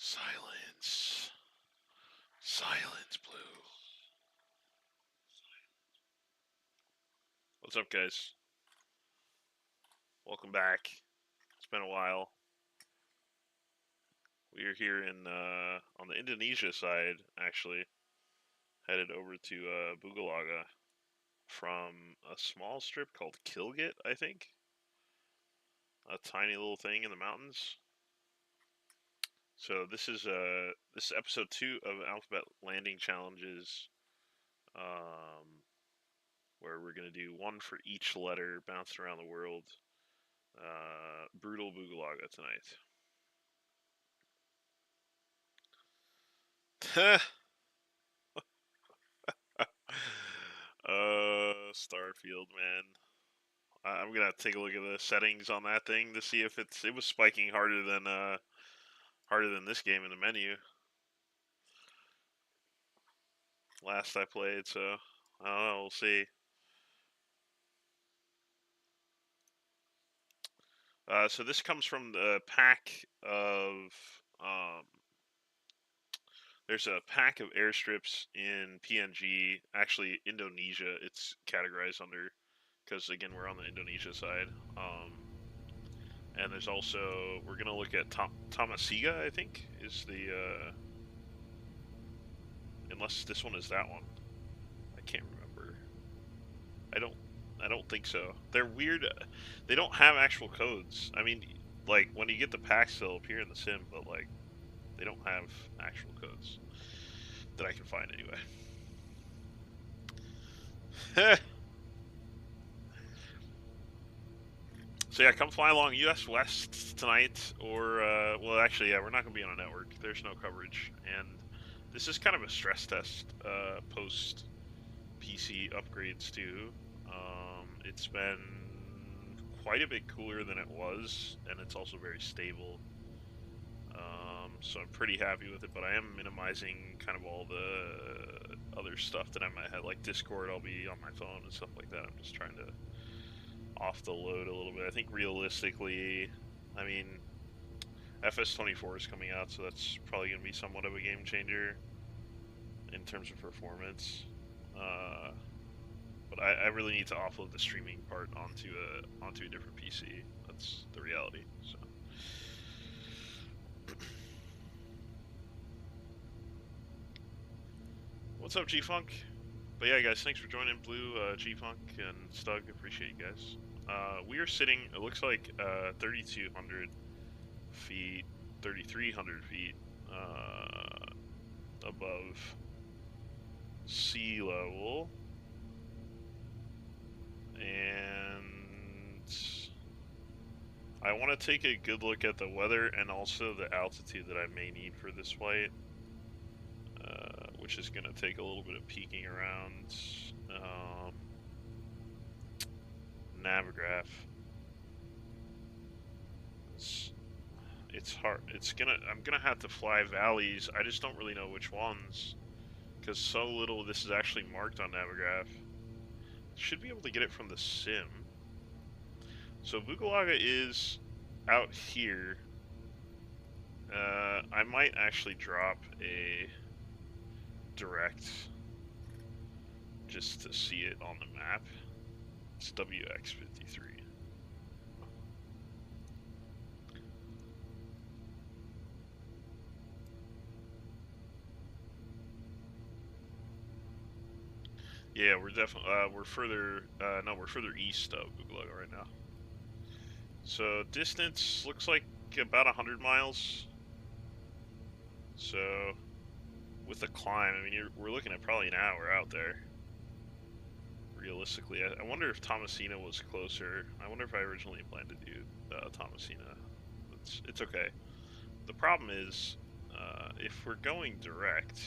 Silence. Silence, Blue. What's up, guys? Welcome back. It's been a while. We are here in on the Indonesia side, actually, headed over to Bugalaga from a small strip called Kilmit, I think. A tiny little thing in the mountains. So this is episode 2 of Alphabet Landing Challenges, where we're gonna do one for each letter, bouncing around the world. Brutal Bugalaga tonight. Starfield, man. I'm gonna have to take a look at the settings on that thing to see if it was spiking harder than this game in the menu last I played. So I don't know. We'll see. So this comes from the pack of there's a pack of airstrips in PNG. Actually, Indonesia. It's categorized under because again we're on the Indonesia side. And there's also, we're going to look at Tomosiga, I think, is the, unless this one is that one. I can't remember. I don't think so. They're weird. They don't have actual codes. I mean, like, when you get the packs, they'll appear in the sim, but, like, they don't have actual codes that I can find anyway. So yeah, come fly along US West tonight, or, well, actually, yeah, we're not going to be on a network. There's no coverage, and this is kind of a stress test, post PC upgrades too. It's been quite a bit cooler than it was, and it's also very stable. So I'm pretty happy with it, but I am minimizing kind of all the other stuff that I might have, like Discord. I'll be on my phone and stuff like that. I'm just trying to off the load a little bit. I think realistically, I mean, FS24 is coming out, so that's probably going to be somewhat of a game changer in terms of performance. But I really need to offload the streaming part onto a different PC. That's the reality. So. What's up, G-Funk? But yeah, guys, thanks for joining, Blue, G-Funk, and Stug. Appreciate you guys. We are sitting, it looks like 3,200 feet, 3,300 feet above sea level. And I want to take a good look at the weather and also the altitude that I may need for this flight, which is going to take a little bit of peeking around. Navigraph. It's hard. I'm gonna have to fly valleys. I just don't really know which ones, because so little of this is actually marked on Navigraph. Should be able to get it from the sim. So Bugalaga is out here. I might actually drop a direct just to see it on the map. It's WX53. Yeah, we're definitely we're further we're further east of Bugalaga right now. So distance looks like about 100 miles. So with the climb, I mean, we're looking at probably an hour out there. Realistically, I wonder if Tomosina was closer. I wonder if I originally planned to do Tomosina. It's okay. The problem is, if we're going direct,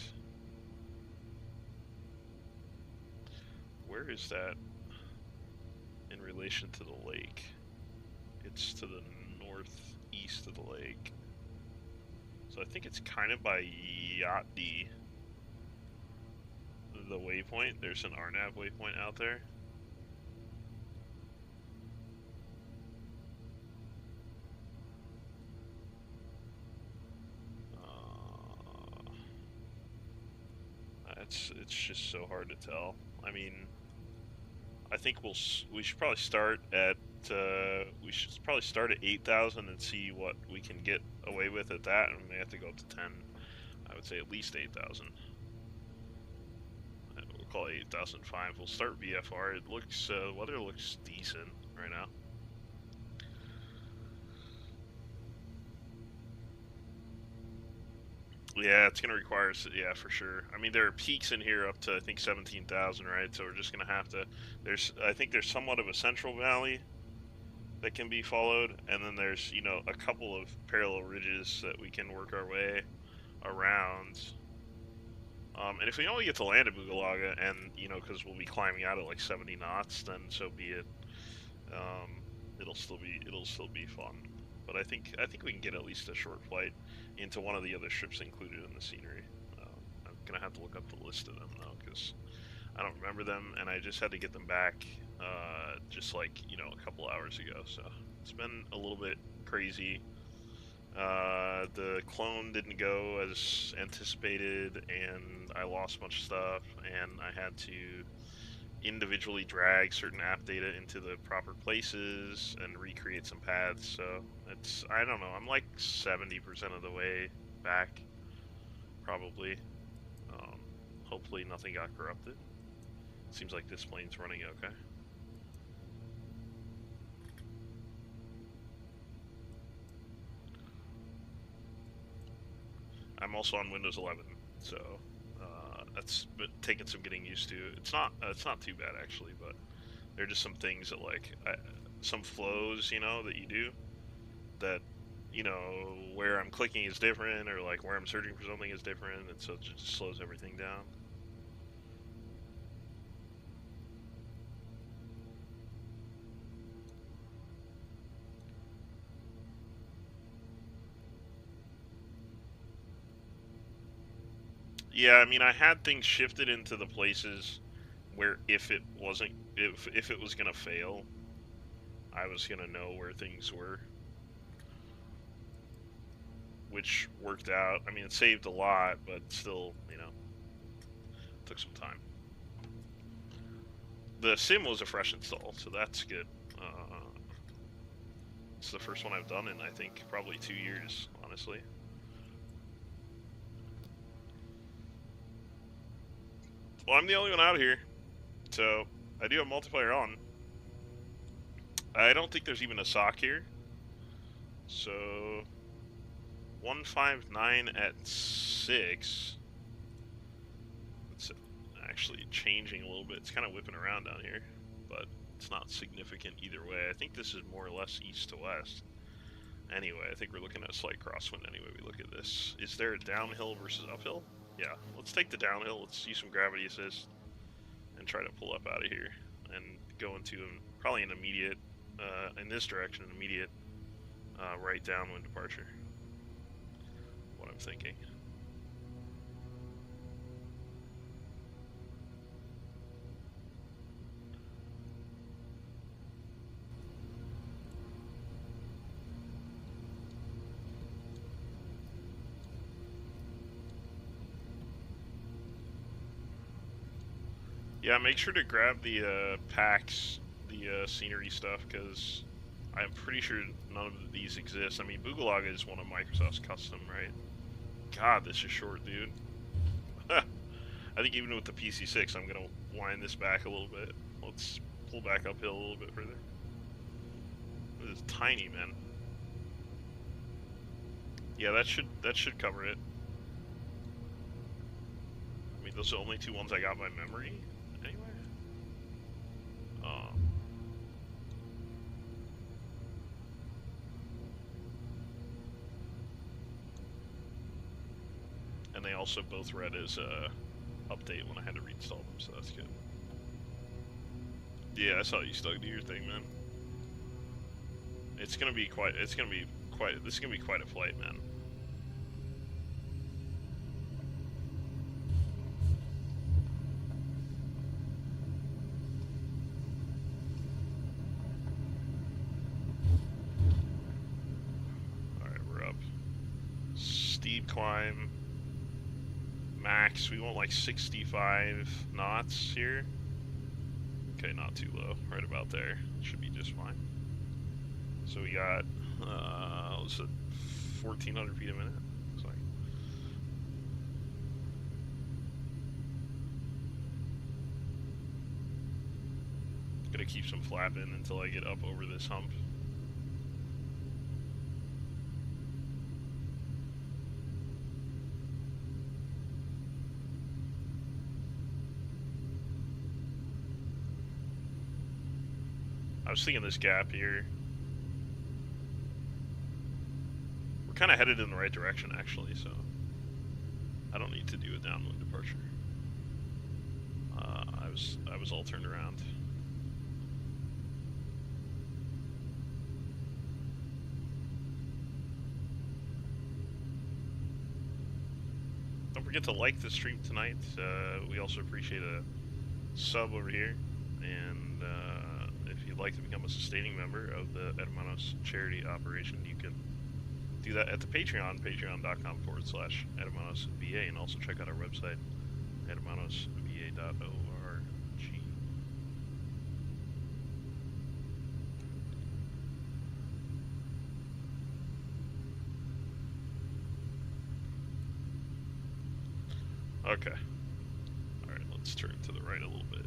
where is that in relation to the lake? It's to the northeast of the lake. So I think it's kind of by Yachty, the waypoint. There's an RNAV waypoint out there. it's just so hard to tell. I mean, I think we should probably start at 8,000 and see what we can get away with at that, and we may have to go up to 10. I would say at least 8,000. We'll call it 8,005. We'll start VFR. It looks weather looks decent right now. Yeah, it's gonna require, yeah, for sure. I mean, there are peaks in here up to, I think, 17,000, right? So we're just gonna have to, I think there's somewhat of a central valley that can be followed, and then there's, you know, a couple of parallel ridges that we can work our way around. And if we only get to land at Bugalaga, and, you know, because we'll be climbing out at like 70 knots, then so be it. It'll still be fun. But I think we can get at least a short flight into one of the other strips included in the scenery. I'm gonna have to look up the list of them though, because I don't remember them, and I just had to get them back just like, you know, a couple hours ago. So it's been a little bit crazy. The clone didn't go as anticipated, and I lost much stuff, and I had to individually drag certain app data into the proper places and recreate some paths. So it's, I don't know, I'm like 70% of the way back, probably. Hopefully nothing got corrupted. Seems like this plane's running okay. I'm also on Windows 11, so that's taking some getting used to. It's not too bad actually, but there are just some things that, like, some flows, you know, that you do that, you know, where I'm clicking is different, or like where I'm searching for something is different, and so it just slows everything down. Yeah, I mean, I had things shifted into the places where if it was gonna fail, I was gonna know where things were, which worked out. I mean, it saved a lot, but still, you know, took some time. The sim was a fresh install, so that's good. It's the first one I've done in, I think, probably 2 years, honestly. Well, I'm the only one out here, so I do have multiplayer on. I don't think there's even a sock here. So 159 at 6. It's actually changing a little bit. It's kind of whipping around down here, but it's not significant either way. I think this is more or less east to west. Anyway, I think we're looking at a slight crosswind anyway we look at this. Is there a downhill versus uphill? Yeah, let's take the downhill. Let's use some gravity assist and try to pull up out of here and go into probably an immediate, in this direction, an immediate right downwind departure. What I'm thinking. Yeah, make sure to grab the packs, the scenery stuff, because I'm pretty sure none of these exist. I mean, Bugalaga is one of Microsoft's custom, right? God, this is short, dude. I think even with the PC6, I'm gonna wind this back a little bit. Let's pull back uphill a little bit further. This is tiny, man. Yeah, that should cover it. I mean, those are the only two ones I got by memory. Anyway. And they also both read as update when I had to reinstall them, so that's good. Yeah, I saw you stuck to your thing, man. This is gonna be quite a flight, man. Alright, we're up. Steep climb. max, we want like 65 knots here. Okay, not too low, right about there. Should be just fine. So we got, what's it, 1,400 feet a minute? Sorry. Gonna keep some flapping until I get up over this hump. I was thinking this gap here, we're kind of headed in the right direction actually, so I don't need to do a downwind departure. I was all turned around. Don't forget to like the stream tonight. We also appreciate a sub over here, and if you'd like to become a sustaining member of the Hermanos charity operation, you can do that at the Patreon, patreon.com/HermanosVA, and also check out our website, hermanosva.org. Okay. Alright, let's turn to the right a little bit.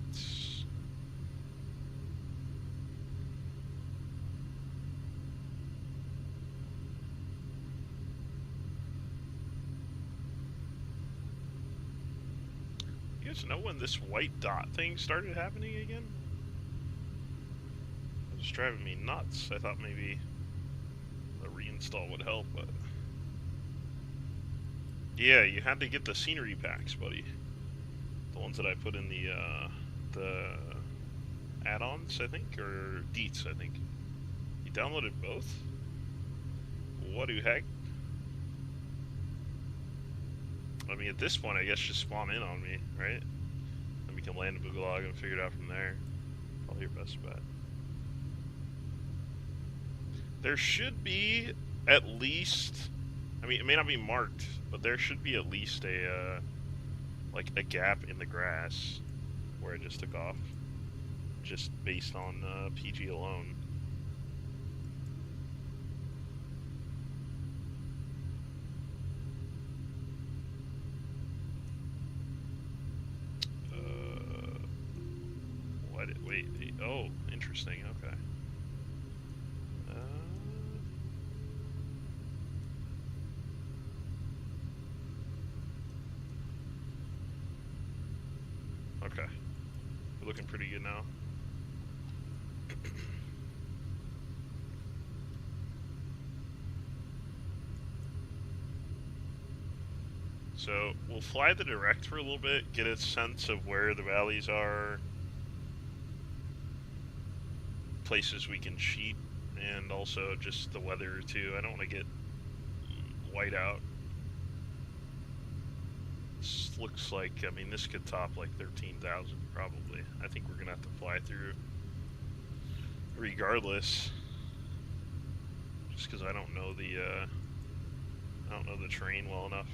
You guys know when this white dot thing started happening again? It was driving me nuts. I thought maybe a reinstall would help, but... Yeah, you had to get the scenery packs, buddy. The ones that I put in the add-ons, I think, or deets, I think. You downloaded both? What the heck? I mean, at this point, I guess just spawn in on me, right? And we can land in Bugalaga and figure it out from there. Probably your best bet. There should be at least... I mean, it may not be marked, but there should be at least a, like a gap in the grass where I just took off, just based on PG alone. Wait, oh, interesting, okay. Okay, we're looking pretty good now. So we'll fly the direct for a little bit, get a sense of where the valleys are, places we can cheat, and also just the weather too. I don't want to get white out. This looks like, I mean, this could top like 13,000 probably. I think we're gonna have to fly through regardless, just because I don't know the terrain well enough.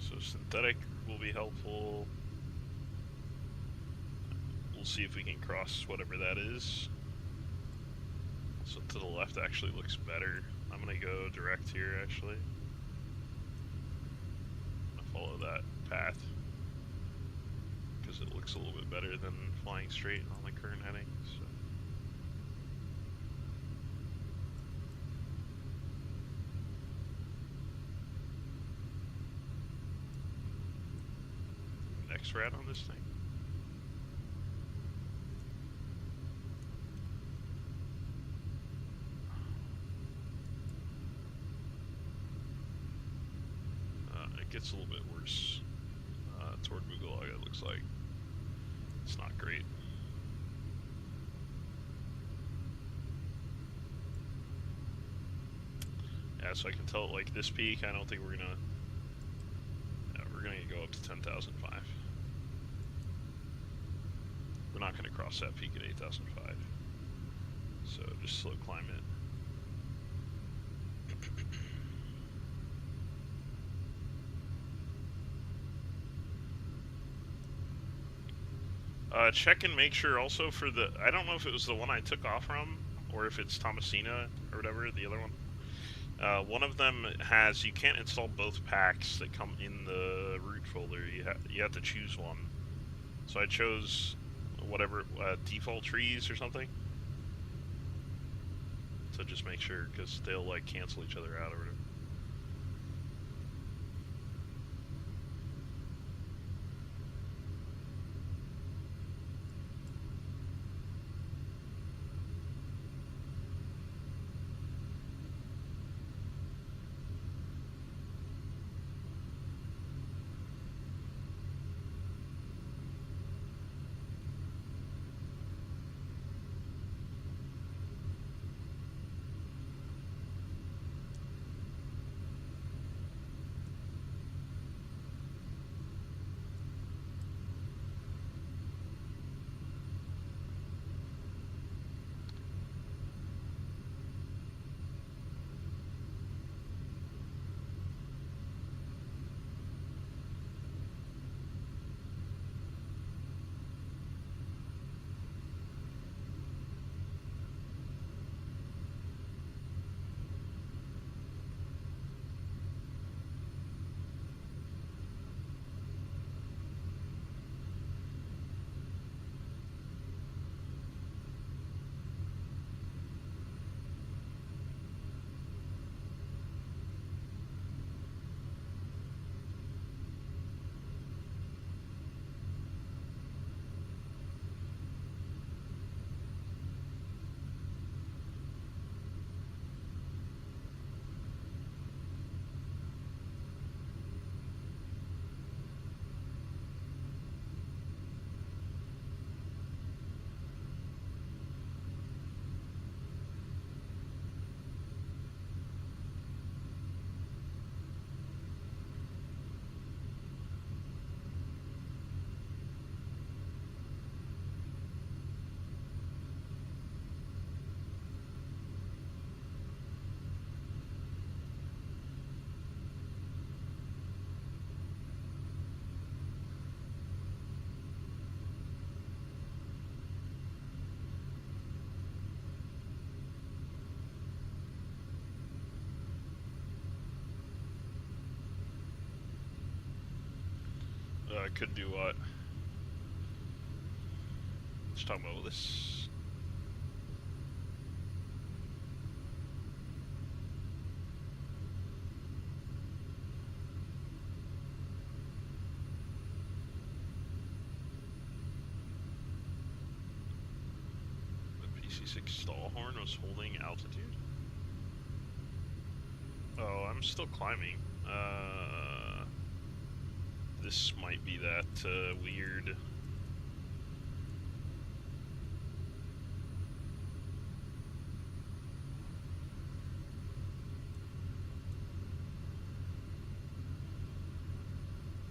So synthetic will be helpful. We'll see if we can cross whatever that is. So to the left actually looks better. I'm gonna go direct here actually. I'll follow that path because it looks a little bit better than flying straight on the current heading. So. X-Rat on this thing? It gets a little bit worse toward Bugalaga, it looks like. It's not great. Yeah, so I can tell, like, this peak, I don't think we're gonna... Yeah, we're gonna go up to 10,005. We're not gonna cross that peak at 8,005. So, just slow climb it. Check and make sure also for the... I don't know if it was the one I took off from, or if it's Tomosiga, or whatever, the other one. One of them has... You can't install both packs that come in the root folder. You have to choose one. So I chose whatever, default trees or something. So just make sure, because they'll, like, cancel each other out or whatever. Could do what? Let's talk about this. The PC6 stall horn was holding altitude? Oh, I'm still climbing. This might be that weird...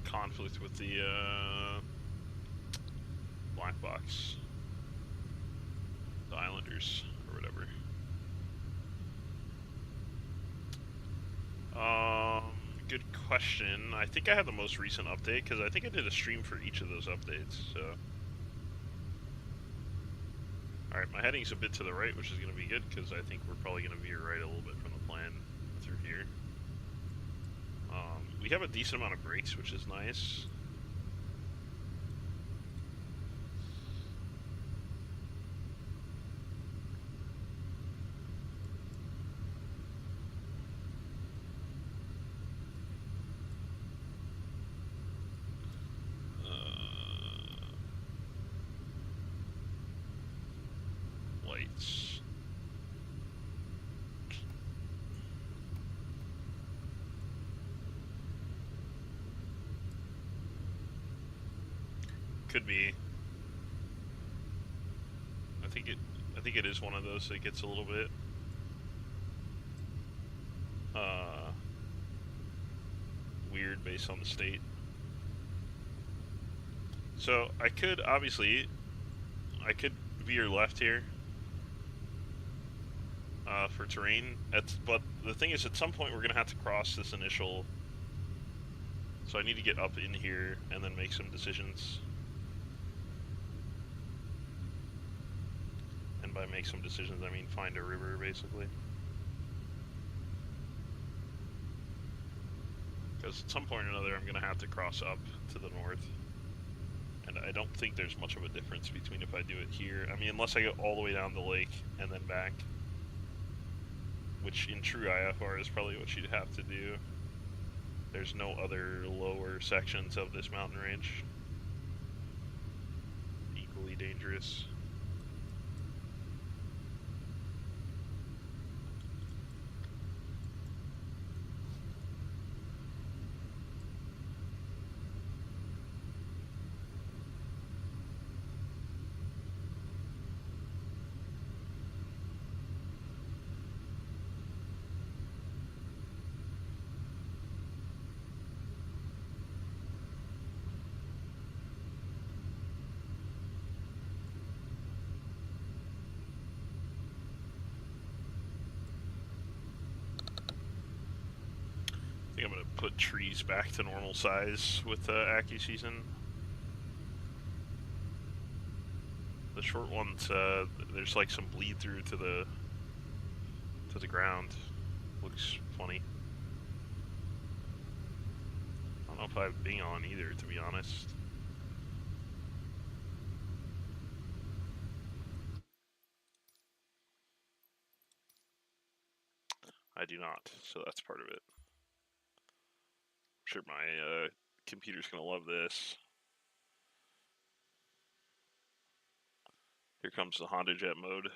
conflict with the black box. The Islanders, or whatever. Good question. I think I have the most recent update, because I think I did a stream for each of those updates, so... Alright, my heading's a bit to the right, which is going to be good, because I think we're probably going to veer right a little bit from the plan through here. We have a decent amount of brakes, which is nice. lights. Could be. I think it is one of those that gets a little bit weird based on the state. So I could veer left here for terrain. But the thing is, at some point we're gonna have to cross this initial. So I need to get up in here and then make some decisions. And by make some decisions, I mean find a river, basically. Because at some point or another, I'm gonna have to cross up to the north. And I don't think there's much of a difference between if I do it here. I mean, unless I go all the way down the lake and then back. Which in true IFR is probably what you'd have to do. There's no other lower sections of this mountain range. Equally dangerous. I think I'm going to put trees back to normal size with AccuSeason. The short ones, there's like some bleed through to the ground. Looks funny. I don't know if I have Bing on either, to be honest. I do not, so that's part of it. I'm sure my computer's gonna love this. Here comes the Honda Jet mode.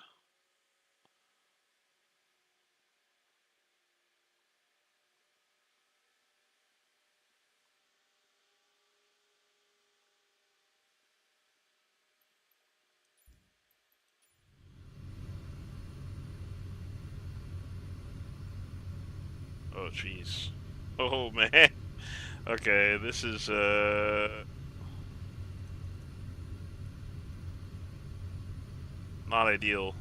Oh jeez. Oh man. Okay, this is not ideal.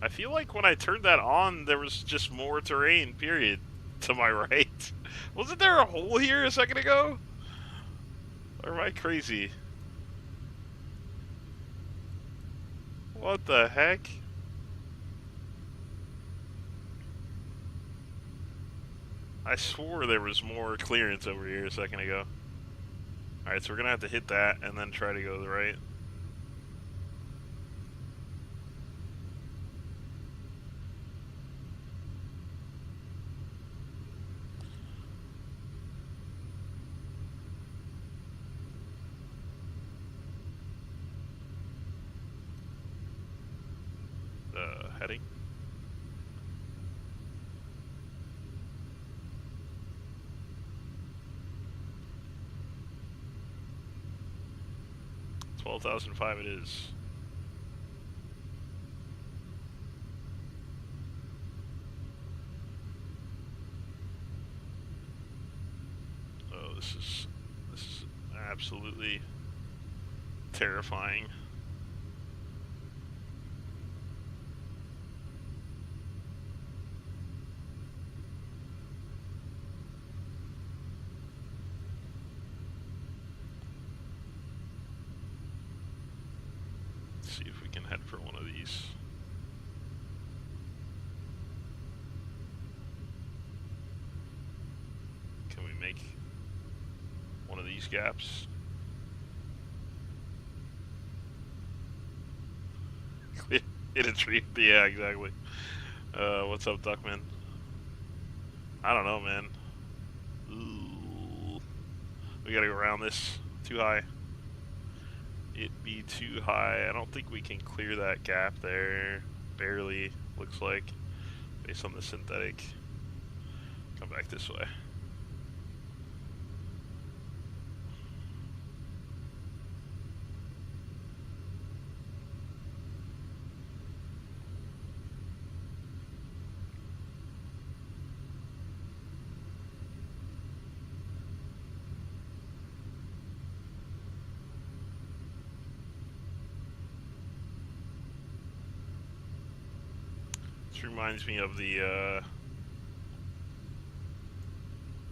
I feel like when I turned that on, there was just more terrain, period, to my right. Wasn't there a hole here a second ago? Or am I crazy? What the heck? I swore there was more clearance over here a second ago. Alright, so we're gonna have to hit that and then try to go to the right. Heading. $12,005 it is. Oh, this is absolutely terrifying. See if we can head for one of these. Can we make one of these gaps? Hit a tree. Yeah, exactly. What's up, Duckman? I don't know, man. Ooh. We gotta go around this. Too high. it be too high. I don't think we can clear that gap there. Barely, looks like, based on the synthetic. Come back this way. This reminds me of the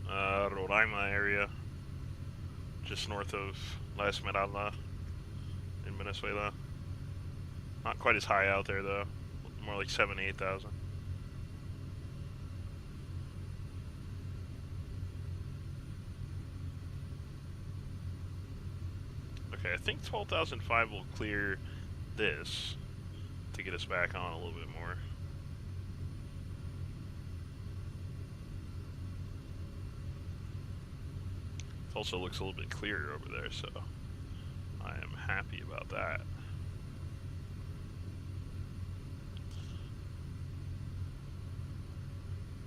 Roraima area, just north of La Esmeralda in Venezuela. Not quite as high out there though, more like 7,000 to 8,000. Okay, I think 12,005 will clear this to get us back on a little bit more. It also looks a little bit clearer over there, so I am happy about that.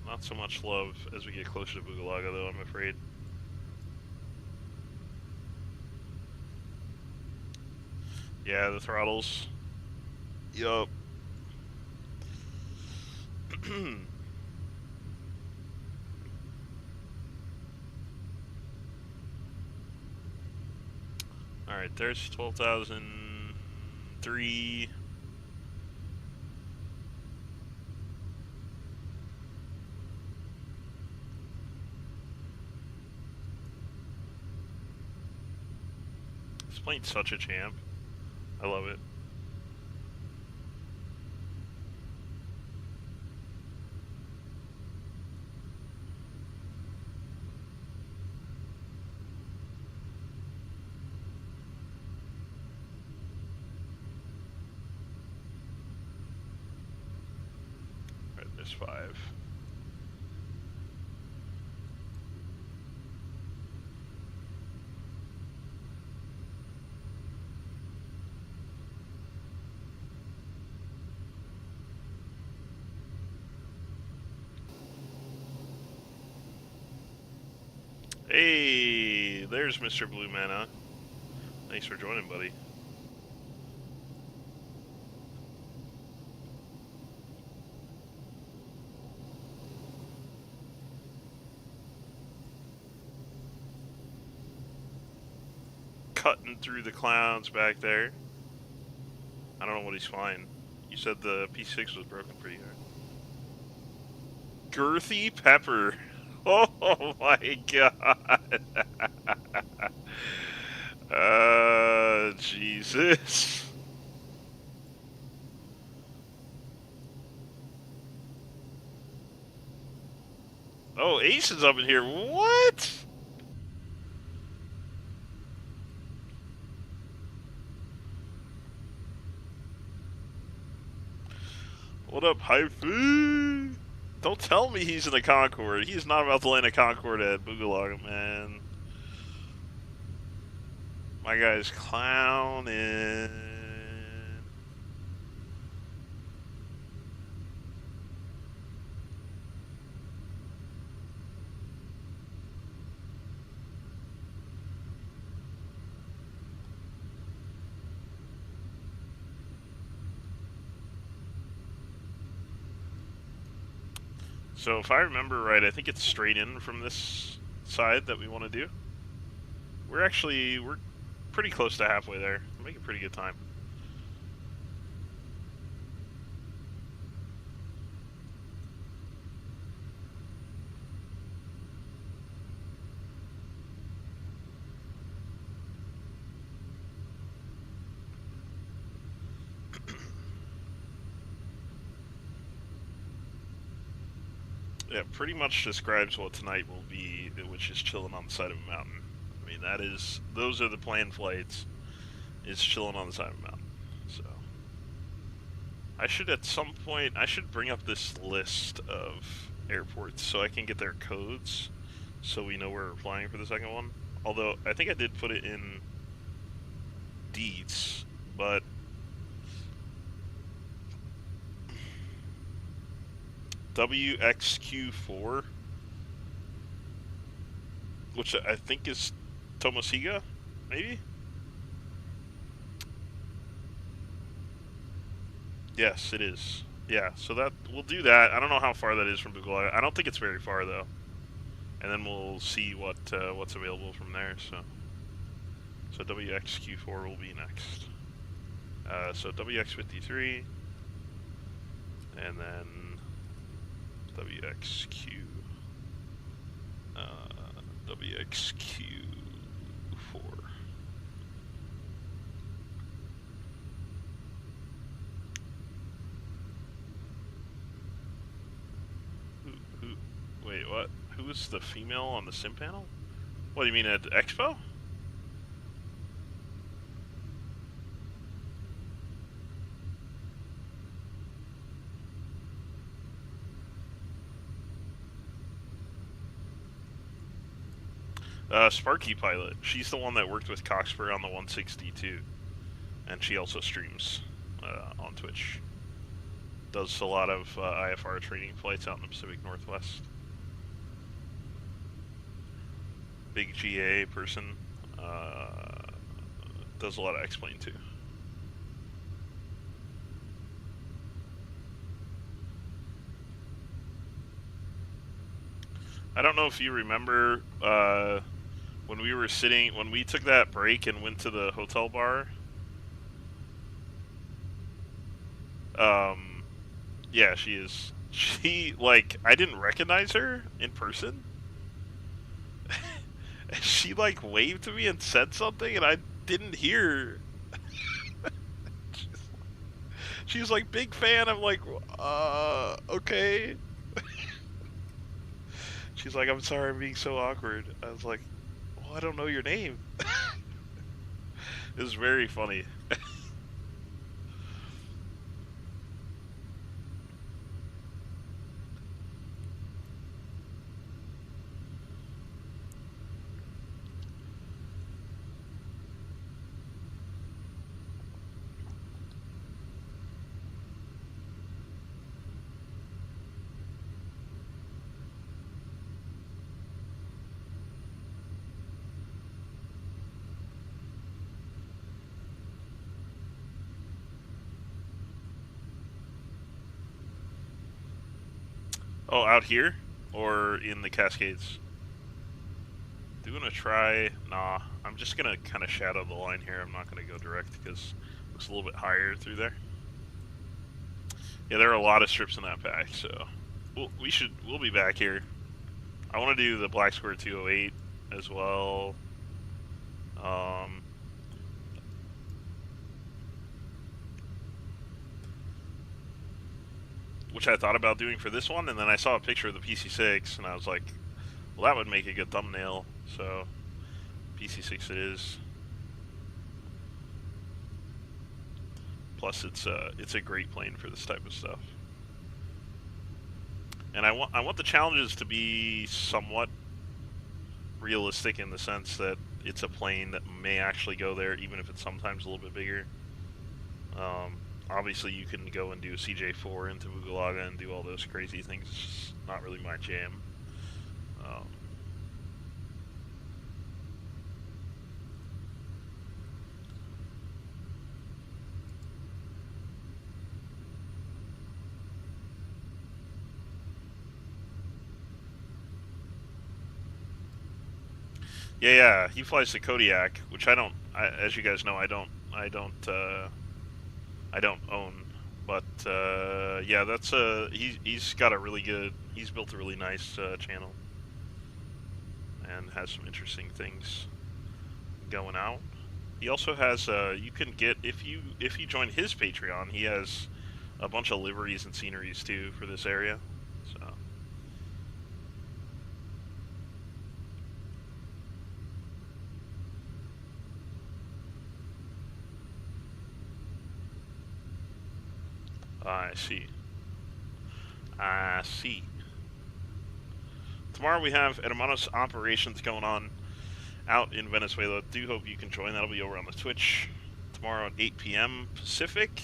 Not so much love as we get closer to Bugalaga, though, I'm afraid. Yeah, the throttles. Yup. Alright, there's 12,003. This plane's such a champ. I love it. Alright, there's 5. Hey, there's Mr. Blue Mana. Thanks for joining, buddy. Cutting through the clouds back there. I don't know what he's flying. You said the P6 was broken pretty hard. Girthy Pepper. Oh my god. Jesus. Oh, Ace is up in here. What? What up, Hyphy? Don't tell me he's in a Concorde. He's not about to land a Concorde at Bugalaga, man. My guy's clowning. So if I remember right, I think it's straight in from this side that we want to do. We're pretty close to halfway there. We're making pretty good time. Yeah, pretty much describes what tonight will be, which is chilling on the side of a mountain. I mean, those are the planned flights. It's chilling on the side of a mountain. So, I should at some point, bring up this list of airports so I can get their codes so we know where we're flying for the second one. Although, I think I did put it in deets, but WXQ4, which I think is Tomosiga, maybe? Yes, it is. Yeah, so that we'll do that. I don't know how far that is from Bugalaga. I don't think it's very far though. And then we'll see what's available from there. So WXQ4 will be next. So WX53, and then WXQ, WXQ4. Wait, what? Who is the female on the sim panel? What do you mean at Expo? Sparky Pilot. She's the one that worked with Coxper on the 162, and she also streams on Twitch. Does a lot of IFR training flights out in the Pacific Northwest. Big GA person. Does a lot of X-Plane too. I don't know if you remember when we took that break and went to the hotel bar. Yeah, she is. Like, I didn't recognize her in person. She, like, waved to me and said something, and I didn't hear. She's like, big fan. I'm like, okay. She's like, I'm sorry I'm being so awkward. I was like, well, I don't know your name. It was very funny. Oh, out here? Or in the Cascades? Doing a try? Nah, I'm just gonna kind of shadow the line here. I'm not gonna go direct because it looks a little bit higher through there. Yeah, there are a lot of strips in that pack, so we'll be back here. I want to do the Black Square 208 as well. Which I thought about doing for this one, and then I saw a picture of the PC6, and I was like, well, that would make a good thumbnail, so PC6 it is. Plus, it's a great plane for this type of stuff. And I want the challenges to be somewhat realistic in the sense that it's a plane that may actually go there, even if it's sometimes a little bit bigger. Obviously, you can go and do a CJ4 into Bugalaga and do all those crazy things. It's just not really my jam. Yeah, he flies the Kodiak, which I don't. As you guys know, I don't own. But yeah, that's he's got a really good. He's built a really nice channel, and has some interesting things going out. He also has you can get if you join his Patreon, he has a bunch of liveries and sceneries too for this area. So. I see. I see. Tomorrow we have Hermanos operations going on out in Venezuela. Do hope you can join. That'll be over on the Twitch. tomorrow at 8 p.m. Pacific.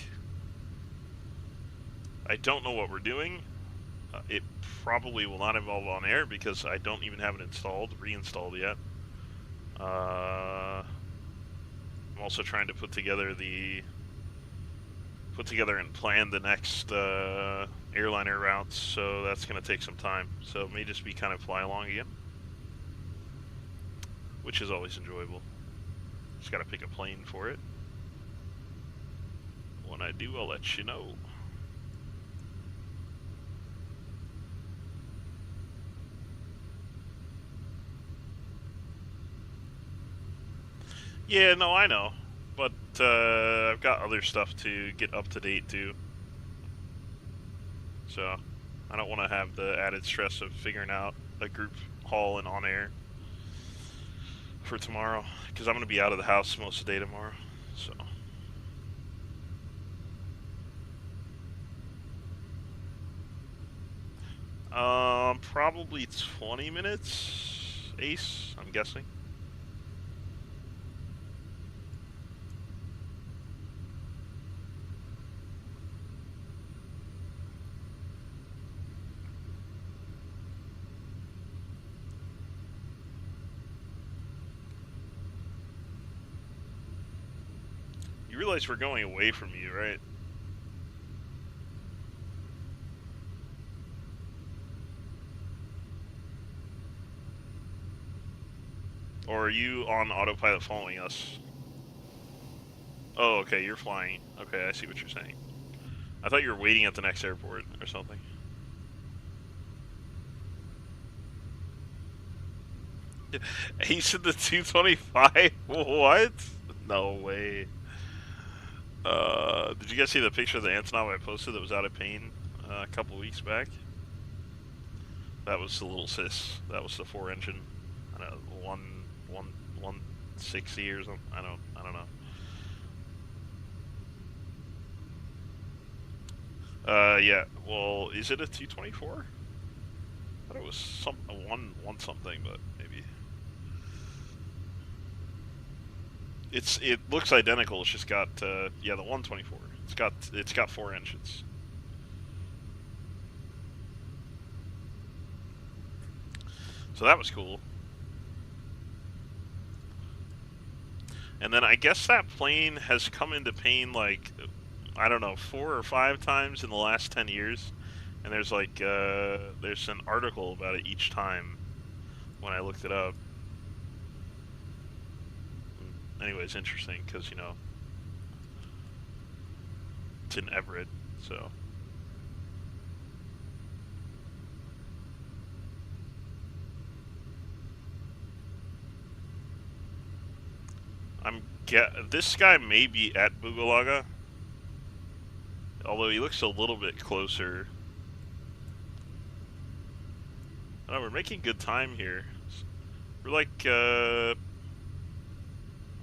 I don't know what we're doing. It probably will not involve on air because I don't even have it reinstalled yet. I'm also trying to put together and plan the next airliner routes, so that's going to take some time. So it may just be kind of fly along again, which is always enjoyable. Just got to pick a plane for it. When I do, I'll let you know. Yeah, no, I know. But I've got other stuff to get up to date too. So I don't want to have the added stress of figuring out a group haul and on air for tomorrow, because I'm going to be out of the house most of the day tomorrow. So probably 20 minutes, Ace, I'm guessing. You realize we're going away from you, right? Or are you on autopilot following us? Oh, okay, you're flying. Okay, I see what you're saying. I thought you were waiting at the next airport or something. Ace in the 225? What? No way. Did you guys see the picture of the Antonov I posted that was out of pain a couple weeks back? That was the little sis. That was the 4-engine. I don't know, 160 or something. I don't know. Yeah. Well, is it a 224? I thought it was a one something, but maybe. It looks identical. It's just got yeah, the 124. It's got 4 engines. So that was cool. And then I guess that plane has come into pain like, I don't know, 4 or 5 times in the last 10 years. And there's like there's an article about it each time when I looked it up. Anyway, it's interesting because, you know, it's in Everett, so. This guy may be at Bugalaga, although he looks a little bit closer. Oh, we're making good time here. We're like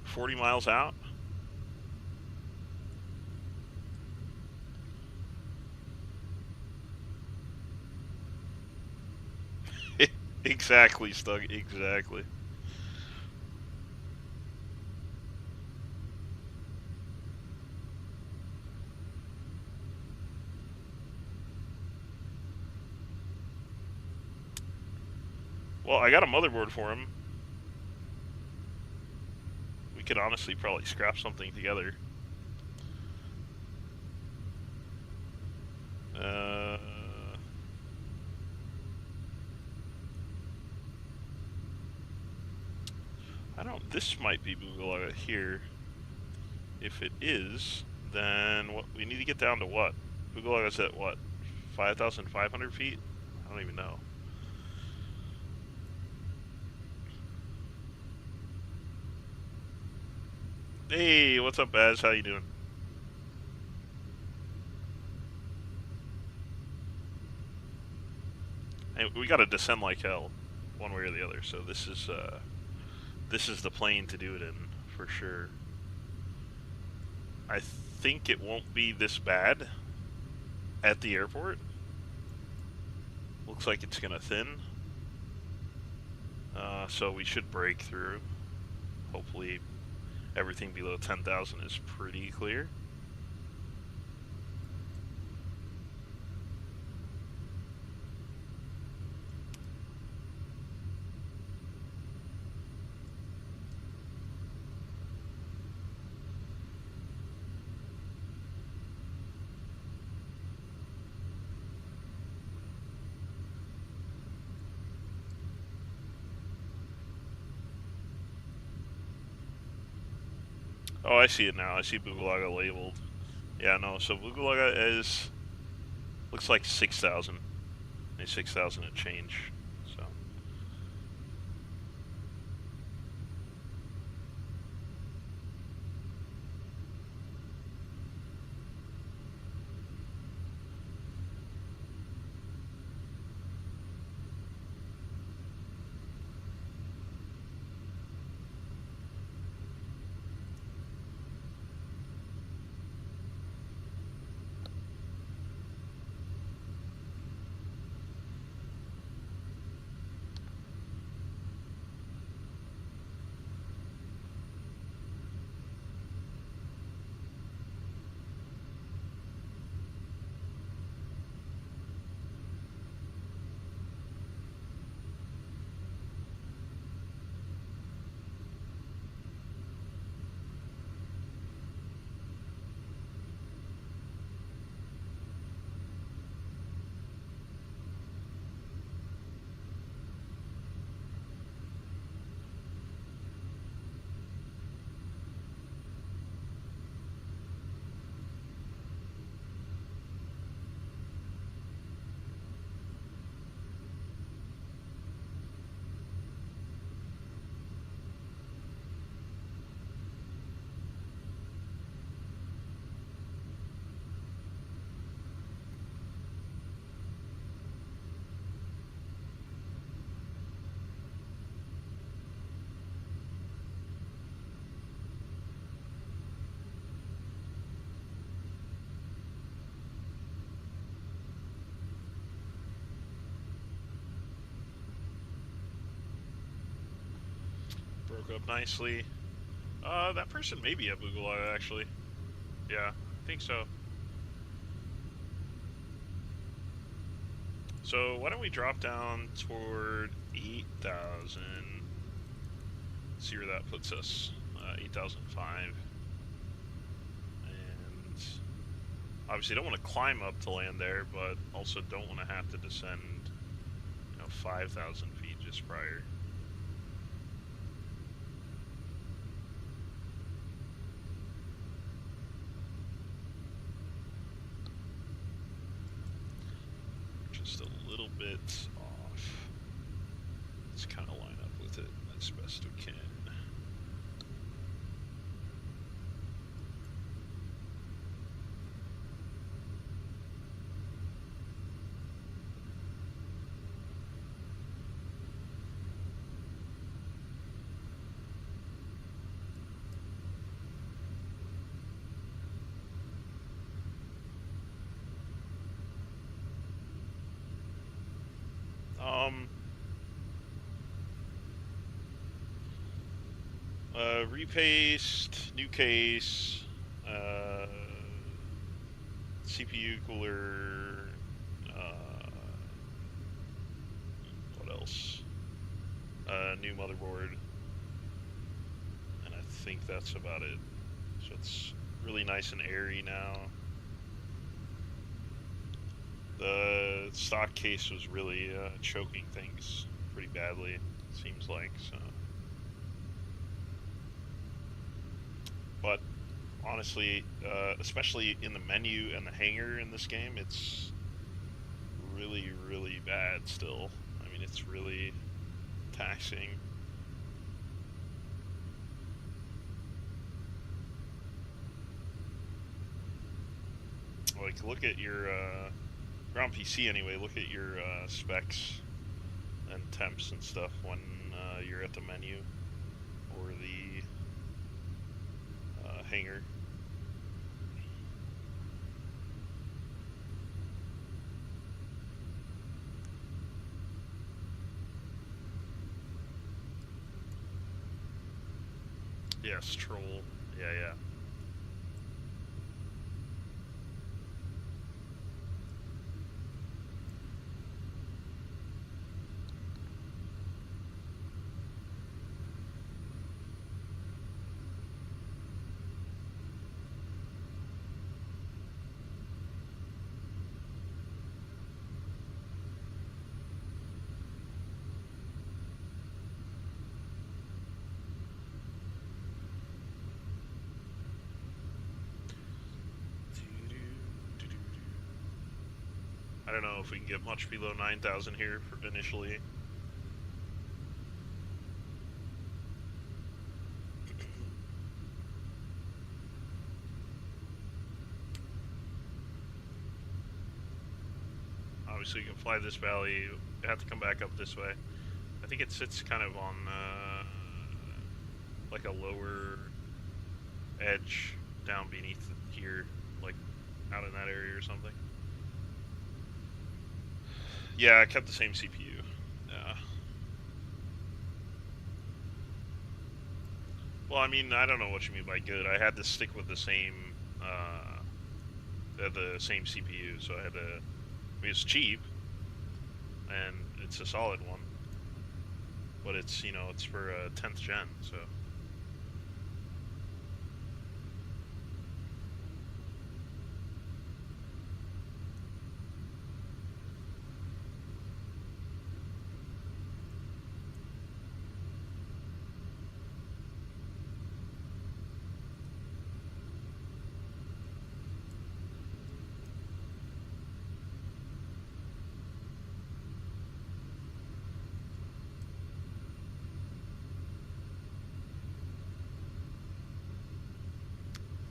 40 miles out. Exactly, Stug, exactly. Well, I got a motherboard for him. We could honestly probably scrap something together. This might be Bugalaga here. If it is, then what we need to get down to what? Bugalaga's at what? 5,500 feet? I don't even know. Hey, what's up, Baz? How you doing? Hey, we gotta descend like hell, one way or the other. So this is the plane to do it in, for sure. I think it won't be this bad at the airport. Looks like it's gonna thin. So we should break through, hopefully. Everything below 10,000 is pretty clear. Oh, I see it now. I see Bugalaga labeled. Yeah, no, so Bugalaga is... looks like 6,000. 6,000 and change, so... broke up nicely. That person may be at Bugalaga, actually. Yeah, I think so. So why don't we drop down toward 8,000? See where that puts us. 8,005. And obviously don't want to climb up to land there, but also don't want to have to descend, 5,000 feet just prior. Just a little bit off. Let's kind of line up with it as best we can. Repaste, new case, CPU cooler, what else? New motherboard, and I think that's about it. So it's really nice and airy now. The stock case was really choking things pretty badly, it seems like, so. But honestly, especially in the menu and the hangar in this game, it's really, really bad still. I mean, it's really taxing. Like, look at your, you're on PC anyway, look at your specs and temps and stuff when you're at the menu or the hangar. Yes, troll. Yeah, yeah. I don't know if we can get much below 9,000 here initially. Obviously, you can fly this valley. You have to come back up this way. I think it sits kind of on like a lower edge down beneath here, like out in that area or something. Yeah, I kept the same CPU. Yeah. Well, I mean, I don't know what you mean by good. I had to stick with the same CPU, so I had to. I mean, it's cheap, and it's a solid one, but it's it's for 10th gen, so.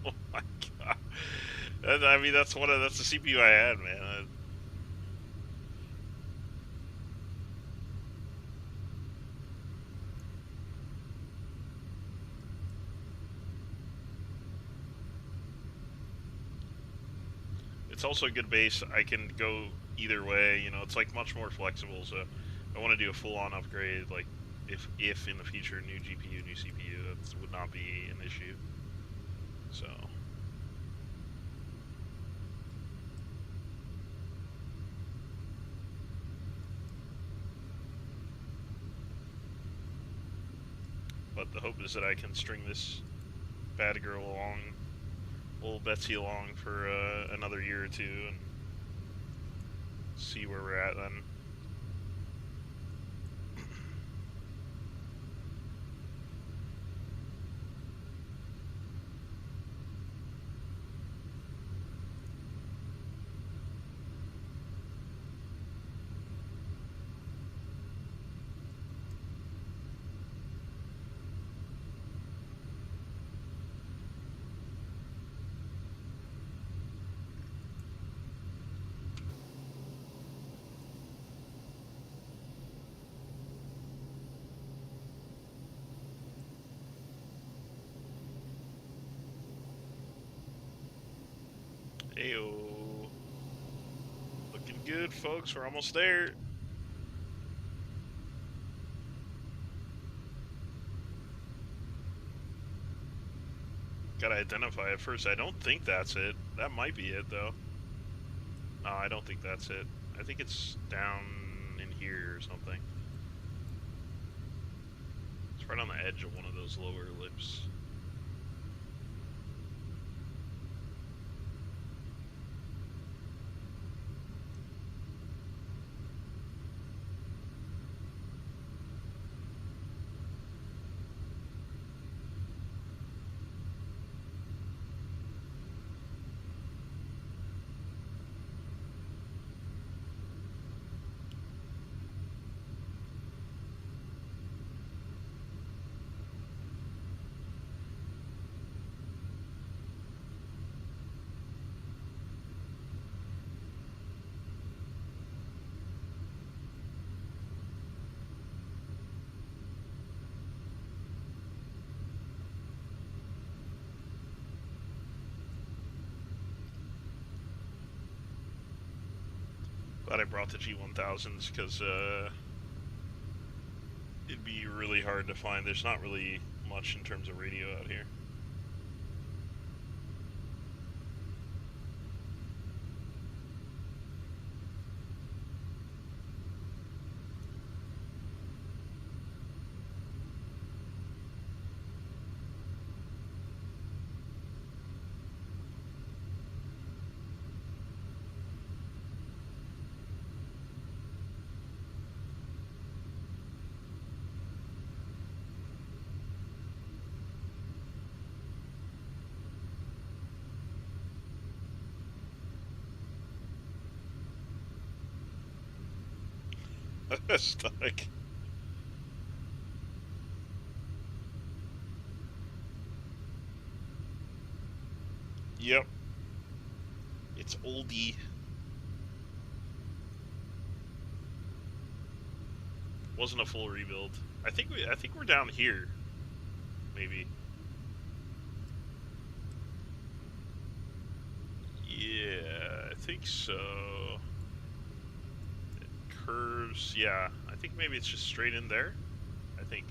Oh my god! I mean, that's the CPU I had, man. It's also a good base. I can go either way. It's like much more flexible. So I want to do a full-on upgrade. Like if in the future new GPU, new CPU, that would not be an issue. So. But the hope is that I can string this bad girl along, little Betsy along for another year or two and see where we're at then. Ayo. Looking good, folks. We're almost there. Gotta identify it first. I don't think that's it. That might be it, though. No, I don't think that's it. I think it's down in here or something. It's right on the edge of one of those lower lips. Glad I brought the G1000s because it'd be really hard to find. There's not really much in terms of radio out here. Stuck. Yep. It's oldie. Wasn't a full rebuild. I think we're down here. Maybe. Yeah, I think so. It curves. Yeah, I think maybe it's just straight in there. I think.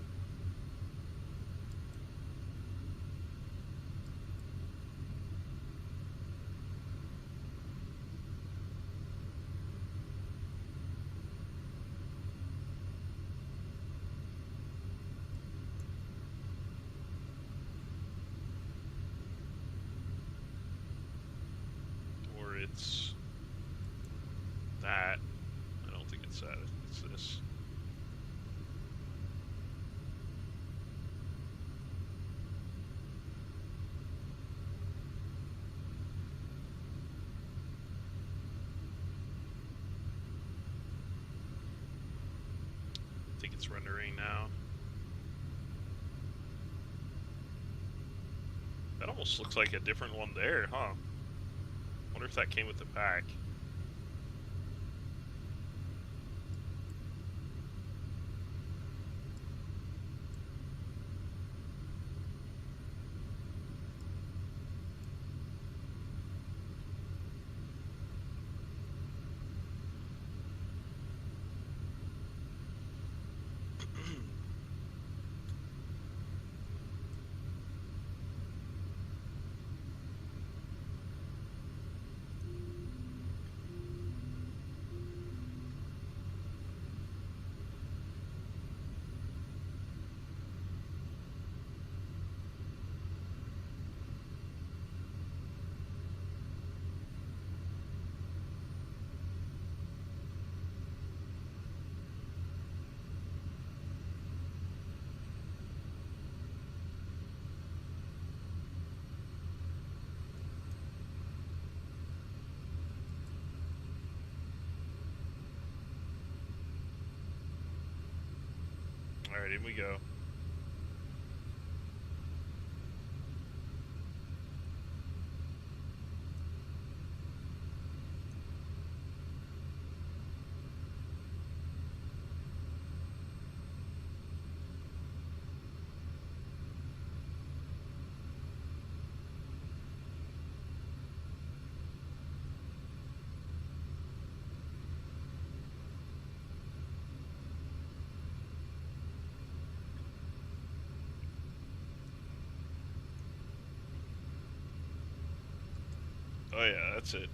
Or it's that. I don't think it's that. I think it's this. I think it's rendering now. That almost looks like a different one there, huh? Wonder if that came with the pack. Alright, in we go. Oh yeah, that's it.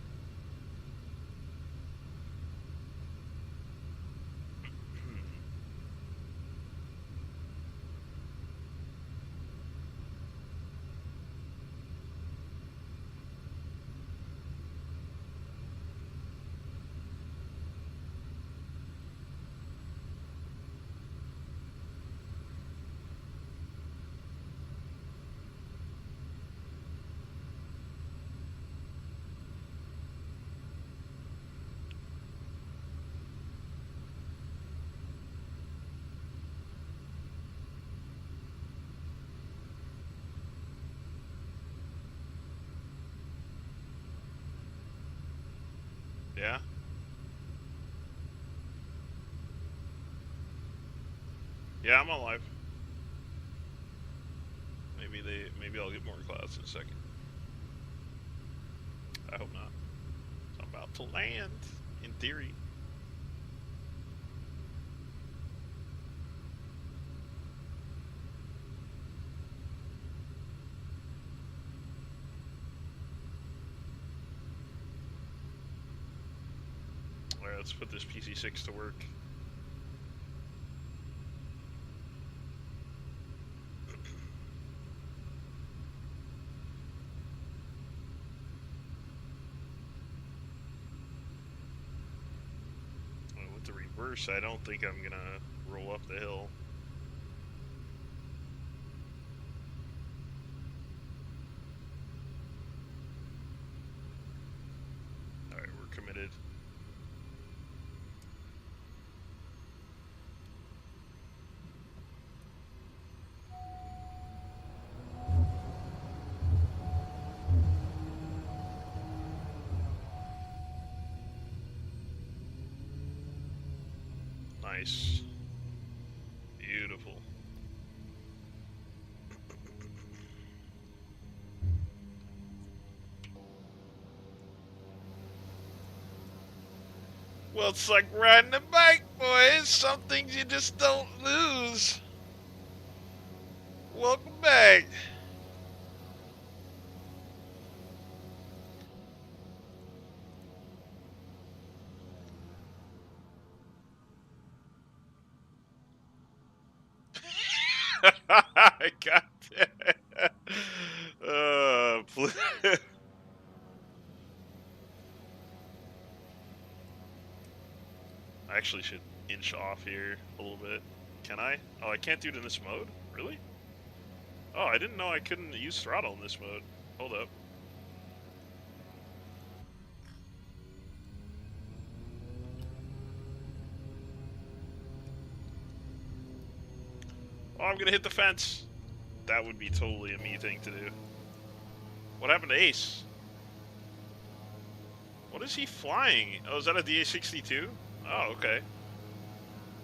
Yeah? Yeah, I'm alive. Maybe I'll get more clouds in a second. I hope not. I'm about to land, in theory. let's put this PC6 to work. With the reverse, I don't think I'm gonna roll up the hill. Alright, we're committed. Nice. Beautiful. Well, it's like riding a bike, boys. Some things you just don't lose. Welcome back. God damn. I actually should inch off here a little bit. Can I? Oh, I can't do it in this mode? Really? Oh, I didn't know I couldn't use throttle in this mode. Hold up. Oh, I'm gonna hit the fence. That would be totally a me thing to do. What happened to Ace? What is he flying? Oh, is that a DA-62? Oh, okay.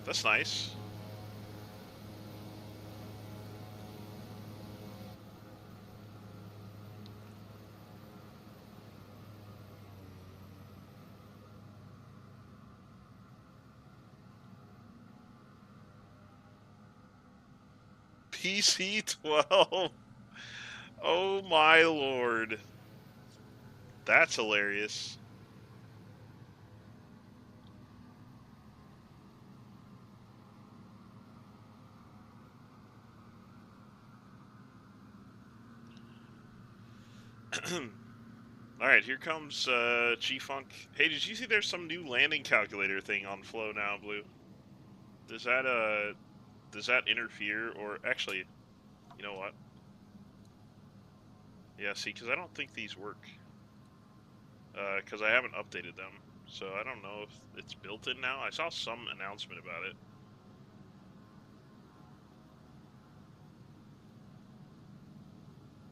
That's nice. PC-12. Oh my lord. That's hilarious. Alright, here comes G-Funk. Hey, did you see there's some new landing calculator thing on Flow now, Blue? Does that interfere, or actually, you know what? Yeah, see, because I don't think these work. Because I haven't updated them. So I don't know if it's built in now. I saw some announcement about it.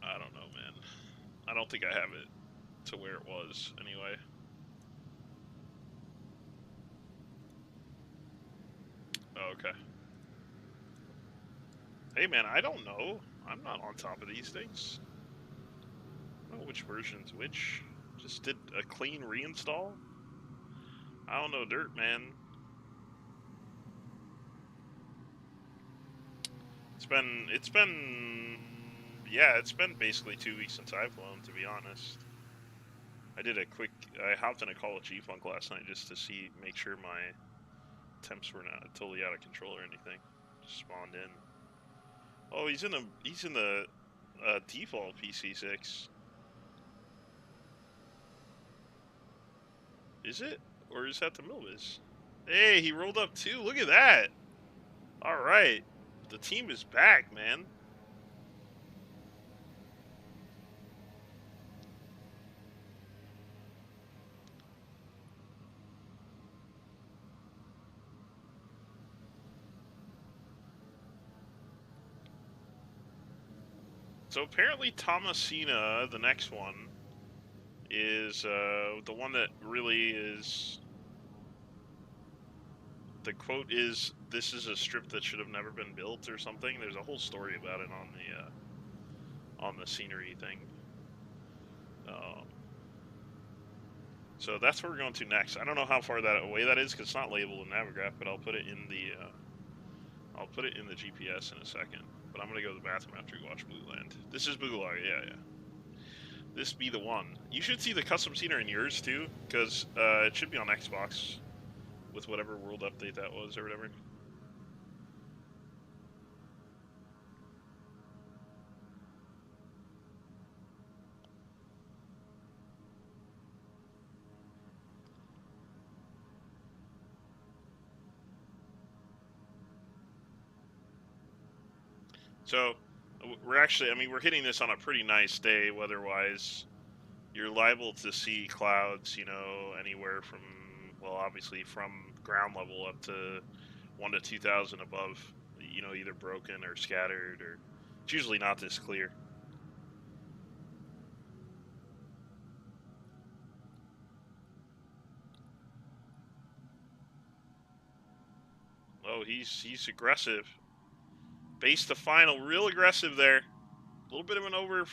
I don't know, man. I don't think I have it to where it was, anyway. Oh, okay. Hey, man, I don't know. I'm not on top of these things. I don't know which version's which. Just did a clean reinstall? I don't know dirt, man. It's been basically 2 weeks since I've flown, to be honest. I hopped in a call with G-Funk last night just to make sure my temps were not totally out of control or anything. Just spawned in. Oh, he's in the default PC6. Is it? Or is that the Milvis? Hey, he rolled up too. Look at that. All right. The team is back, man. So apparently Tomosiga, the next one, is the one that really is... The quote is, "This is a strip that should have never been built," or something. There's a whole story about it on the scenery thing. So that's where we're going to next. I don't know how far away that is because it's not labeled in Navigraph, but I'll put it in the GPS in a second. But I'm gonna go to the bathroom after we watch Blue Land. This is Bugalaga, yeah. This be the one. You should see the custom scenery in yours too, because it should be on Xbox. with whatever world update that was or whatever. So, we're actually, I mean, we're hitting this on a pretty nice day weather-wise. You're liable to see clouds, you know, anywhere from, well, obviously from ground level up to 1 to 2,000 above, you know, either broken or scattered, or it's usually not this clear. Oh, he's aggressive. Base the final, real aggressive there. A little bit of an over.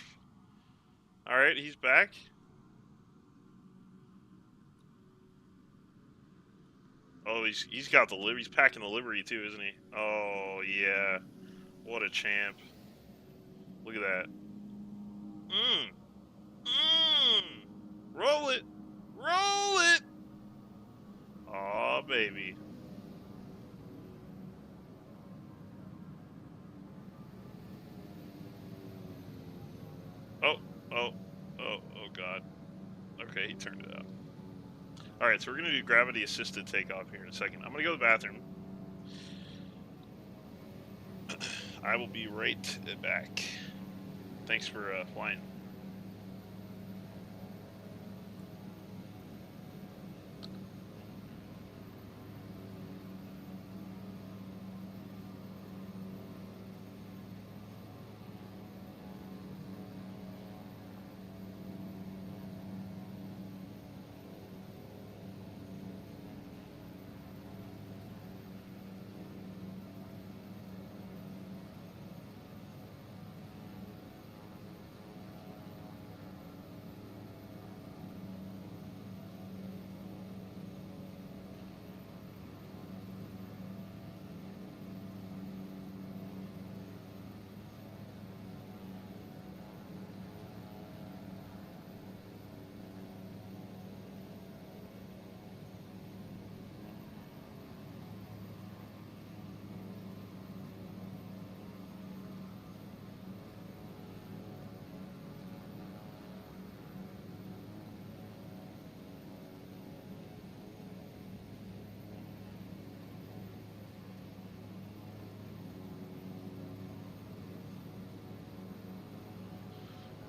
All right, he's back. Oh, he's got the livery. He's packing the livery too, isn't he? Oh yeah, what a champ! Look at that. Roll it, roll it. Oh baby. Oh, oh, oh, oh God. Okay, he turned it out. All right, so we're gonna do gravity assisted takeoff here in a second. I'm gonna go to the bathroom. I will be right back. Thanks for flying.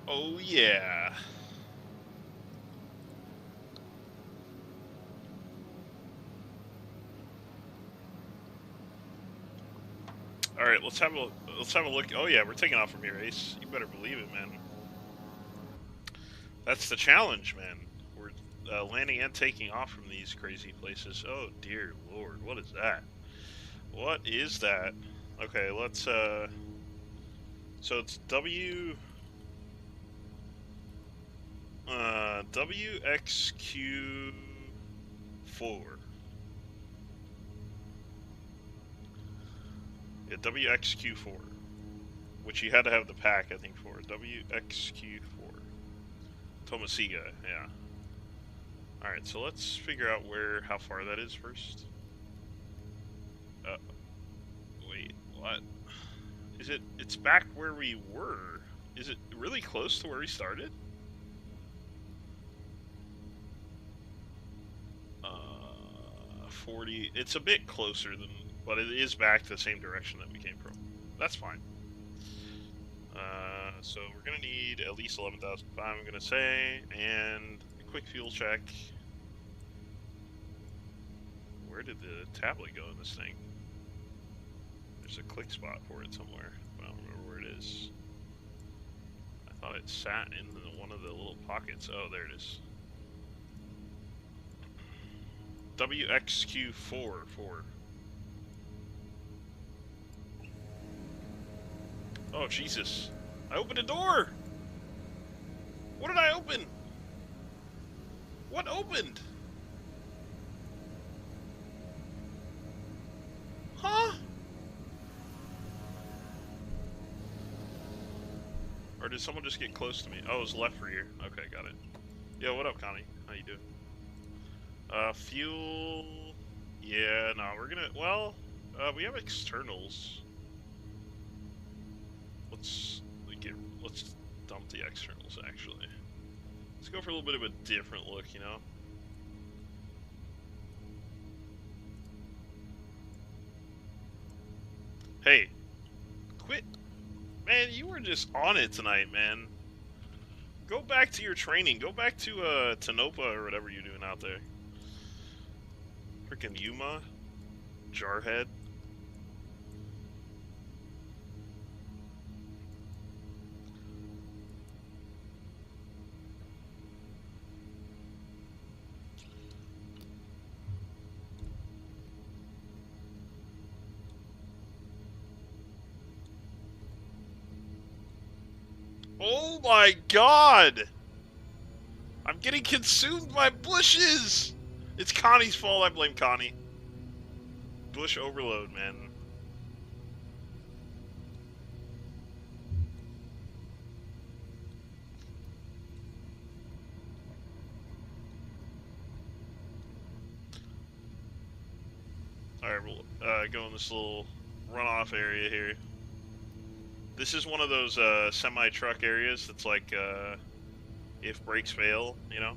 Oh yeah. All right, let's have a look. Oh yeah, we're taking off from here, Ace. You better believe it, man. That's the challenge, man. We're landing and taking off from these crazy places. Oh dear lord, what is that? What is that? Okay, let's so it's WXQ4. Yeah, WXQ4. Which you had to have the pack, I think, for. WXQ4. Tomosiga, yeah. Alright, so let's figure out how far that is first. Wait, what? It's back where we were. Is it really close to where we started? 40, it's a bit closer than, but it is back to the same direction that we came from. That's fine. So we're gonna need at least 11,005, I'm gonna say, and a quick fuel check. Where did the tablet go in this thing? There's a click spot for it somewhere, but I don't remember where it is. I thought it sat in one of the little pockets. Oh, there it is. WXQ4. Oh, Jesus. I opened a door! What did I open? What opened? Huh? Or did someone just get close to me? Oh, it was left rear. Okay, got it. Yo, what up, Connie? How you doing? Fuel... Yeah, no, we're gonna. Well, we have externals. Let's get. Let's dump the externals. Actually, let's go for a little bit of a different look. You know. Hey, quit, man! You were just on it tonight, man. Go back to your training. Go back to Tanopa or whatever you're doing out there. Freaking Yuma, Jarhead. Oh my god! I'm getting consumed by bushes! It's Connie's fault, I blame Connie. Bush overload, man. Alright, we'll go in this little runoff area here. This is one of those semi-truck areas that's like, if brakes fail, you know?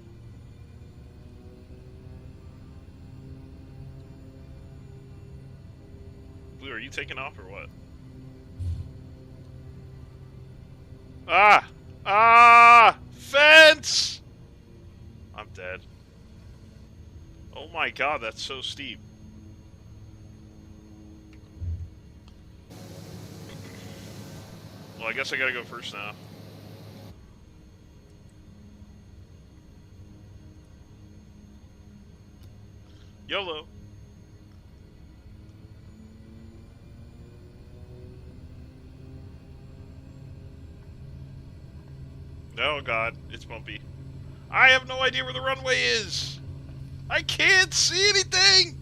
Blue, are you taking off or what? Ah! Ah! Fence! I'm dead. Oh my god, that's so steep. Well, I guess I gotta go first now. YOLO! Oh god, it's bumpy. I have no idea where the runway is! I can't see anything!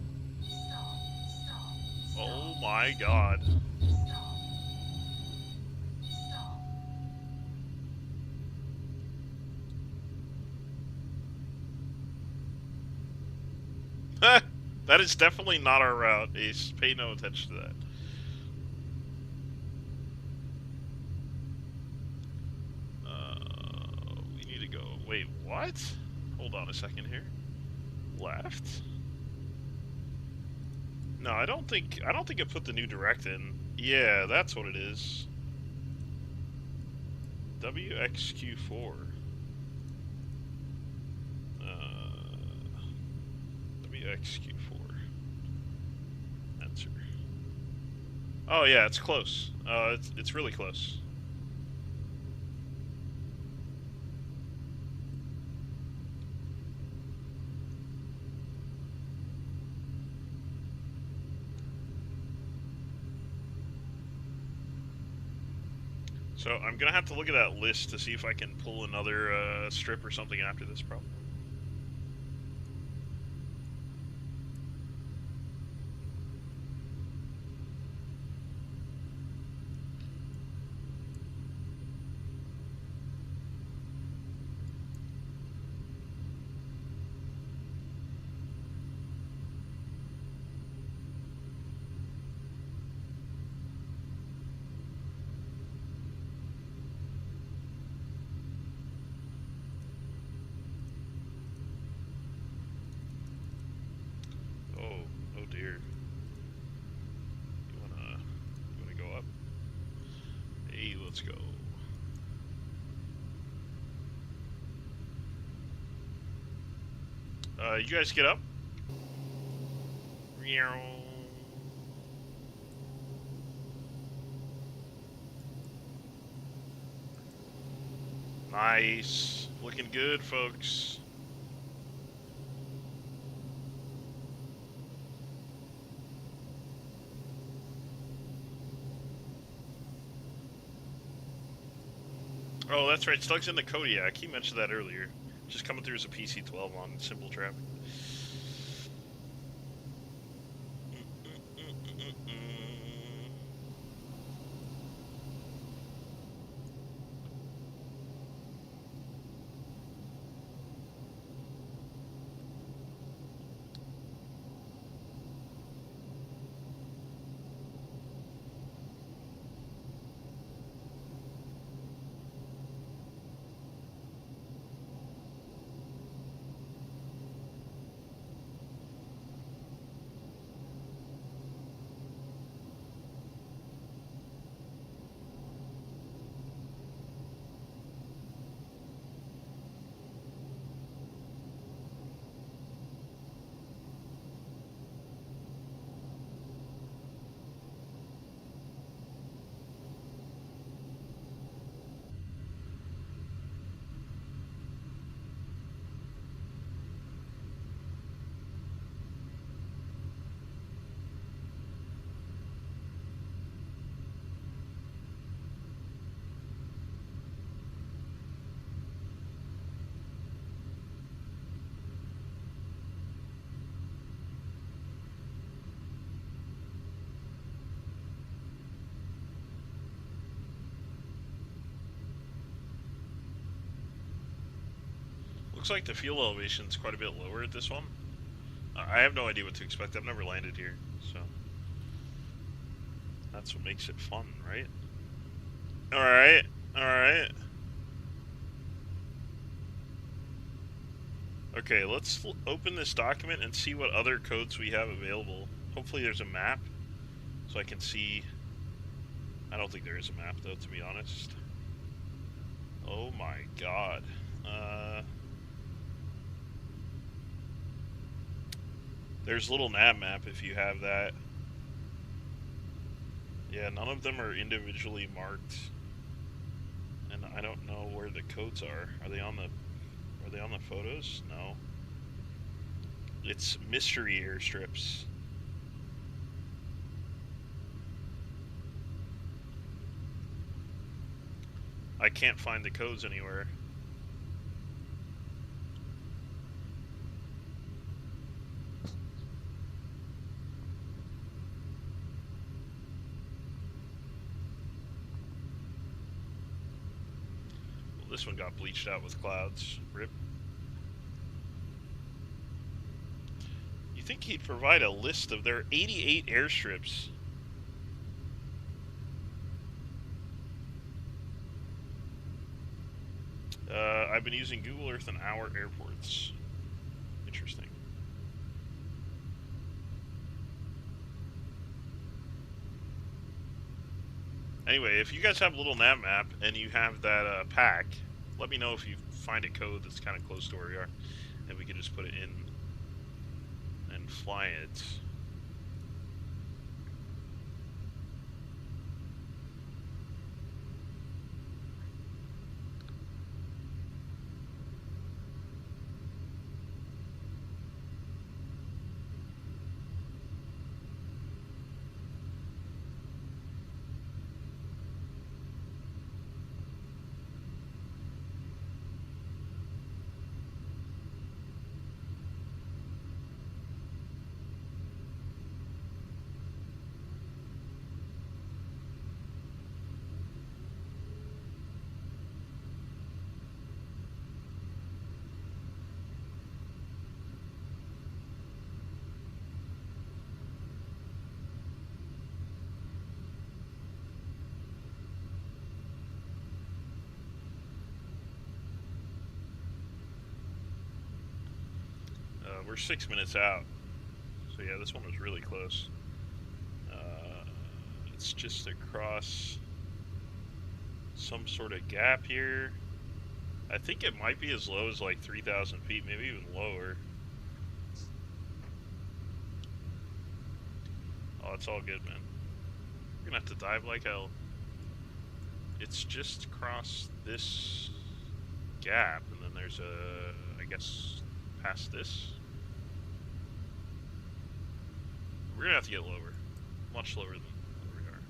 Oh my god. That is definitely not our route, Ace. Pay no attention to that. We need to go. Wait, what? Hold on a second here. Left? No, I don't think it put the new direct in. Yeah, that's what it is. WXQ4. WXQ4. Enter. Oh yeah, it's close. It's really close. So I'm gonna have to look at that list to see if I can pull another strip or something after this problem. Oh dear. You wanna go up? Hey, let's go. You guys get up. Nice. Looking good, folks. Oh, that's right. Stug's in the Kodiak. He mentioned that earlier. Just coming through as a PC-12 on simple traffic. looks like the fuel elevation is quite a bit lower at this one. I have no idea what to expect. I've never landed here, so that's what makes it fun, right? Alright, alright. Okay, let's open this document and see what other codes we have available. Hopefully there's a map, so I can see. I don't think there is a map, though, to be honest. Oh my god. There's a little nav map if you have that. Yeah, none of them are individually marked. And I don't know where the codes are. Are they on the photos? No. It's mystery airstrips. I can't find the codes anywhere. Well, this one got bleached out with clouds. Rip. You think he'd provide a list of their 88 airstrips? I've been using Google Earth and our airports. Interesting. Anyway, if you guys have a little nav map and you have that pack, let me know if you find a code that's kind of close to where we are, and we can just put it in and fly it. We're 6 minutes out. So yeah, this one was really close. It's just across some sort of gap here. I think it might be as low as like 3,000 feet, maybe even lower. Oh, it's all good, man. We're gonna have to dive like hell. It's just across this gap, and then there's a, I guess, past this. We're gonna have to get lower, much lower than where we are.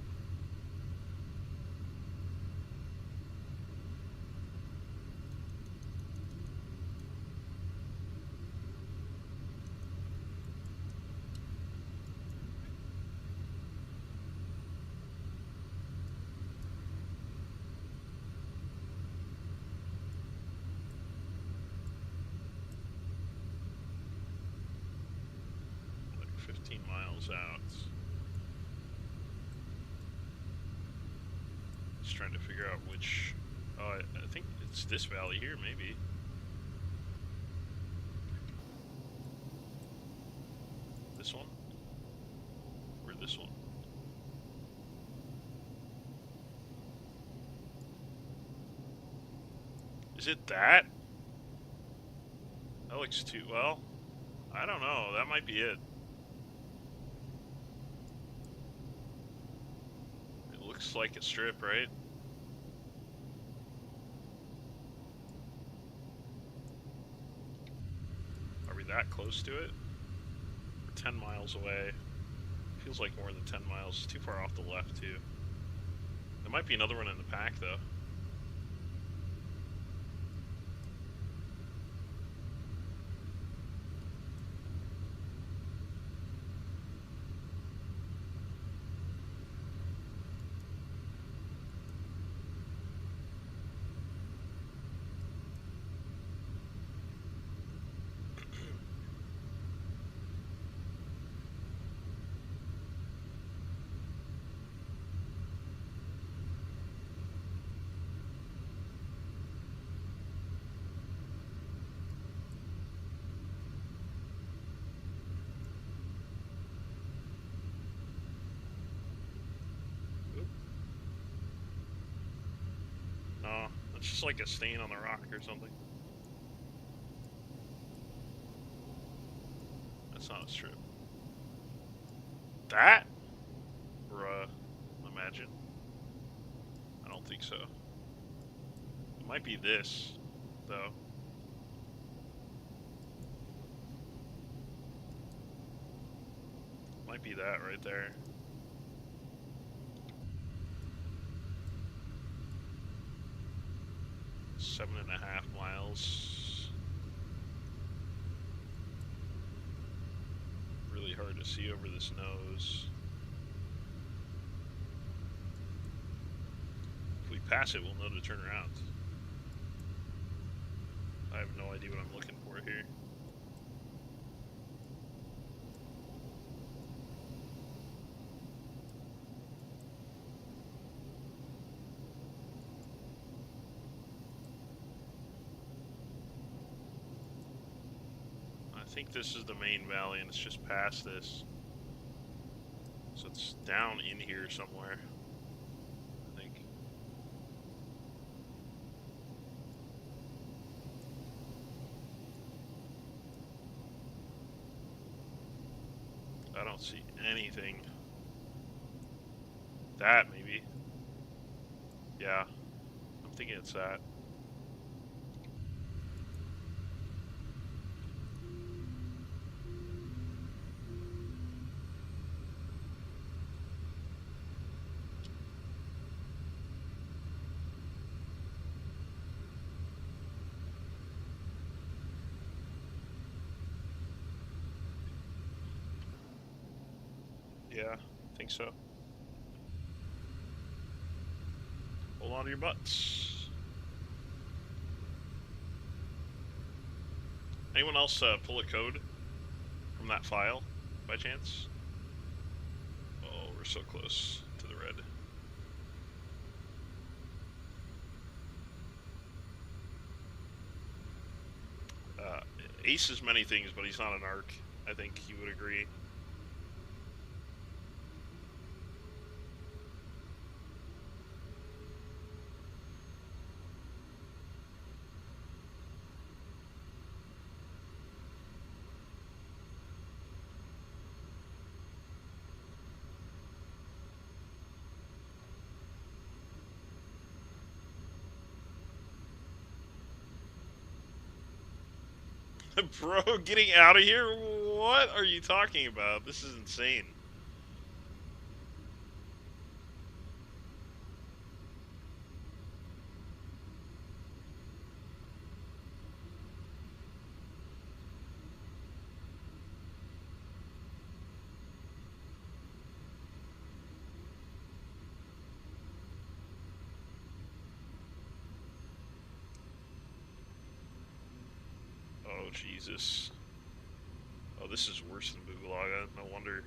Like 15 miles out. Just trying to figure out which. Oh, I think it's this valley here, maybe. This one? Or this one? Is it that? That looks too, well, I don't know. That might be it. It looks like a strip, right? Are we that close to it? We're 10 miles away. Feels like more than 10 miles. It's too far off the left, too. There might be another one in the pack, though. It's just like a stain on the rock or something. That's not a strip. That? Bruh. Imagine. I don't think so. It might be this, though. Might be that right there. .5 miles. Really hard to see over this nose. If we pass it, we'll know to turn around. I have no idea what I'm looking for here. I think this is the main valley and it's just past this. So it's down in here somewhere, I think. I don't see anything. That, maybe. Yeah, I'm thinking it's that. Yeah, I think so. Hold on to your butts. Anyone else pull a code from that file, by chance? Oh, we're so close to the red. Ace is many things, but he's not an arc. I think you would agree. Bro, getting out of here? What are you talking about? This is insane. Oh, Jesus. Oh, this is worse than Bugalaga. No wonder.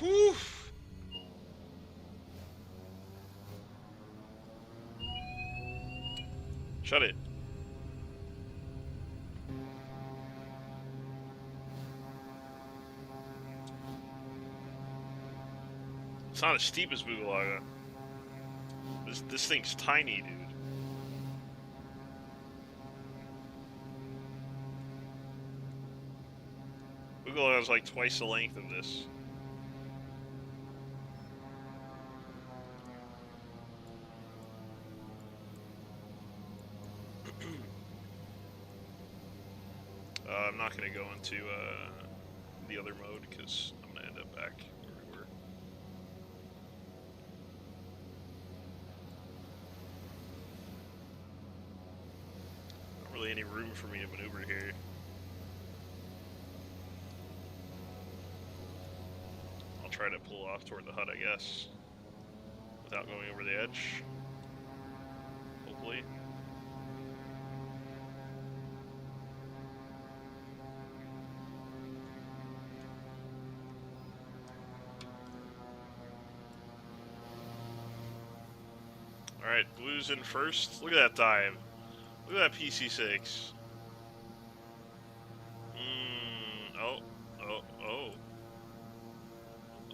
Whew. Shut it. It's not as steep as Bugalaga. This thing's tiny, dude. Bugalaga's like twice the length of this. I'm not going to go into the other mode because I'm going to end up back where we were. Not really any room for me to maneuver here. I'll try to pull off toward the hut, I guess, without going over the edge. Hopefully. Alright, blue's in first. Look at that dive. Look at that PC6.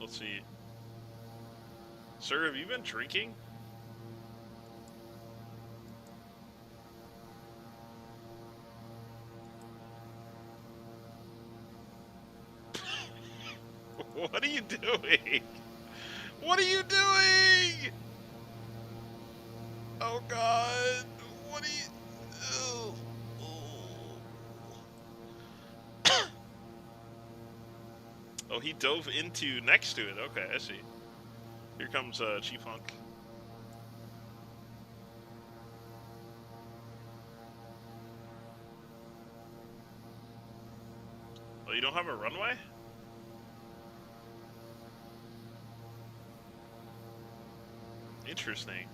let's see. Sir, have you been drinking? What are you doing? What are you doing? Oh God! What are you? Oh. Oh, he dove into next to it. Okay, I see. Here comes Chief Hunk. Oh, you don't have a runway? Interesting.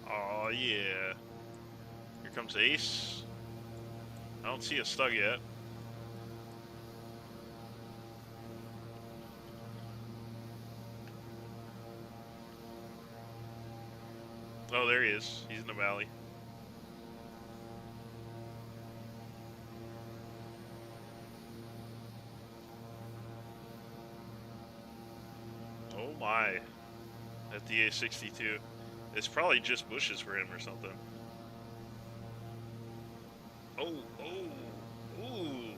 Oh yeah. Here comes Ace. I don't see a Stug yet. Oh, there he is. He's in the valley. Oh my. At DA62. It's probably just bushes for him or something. Oh, oh, ooh.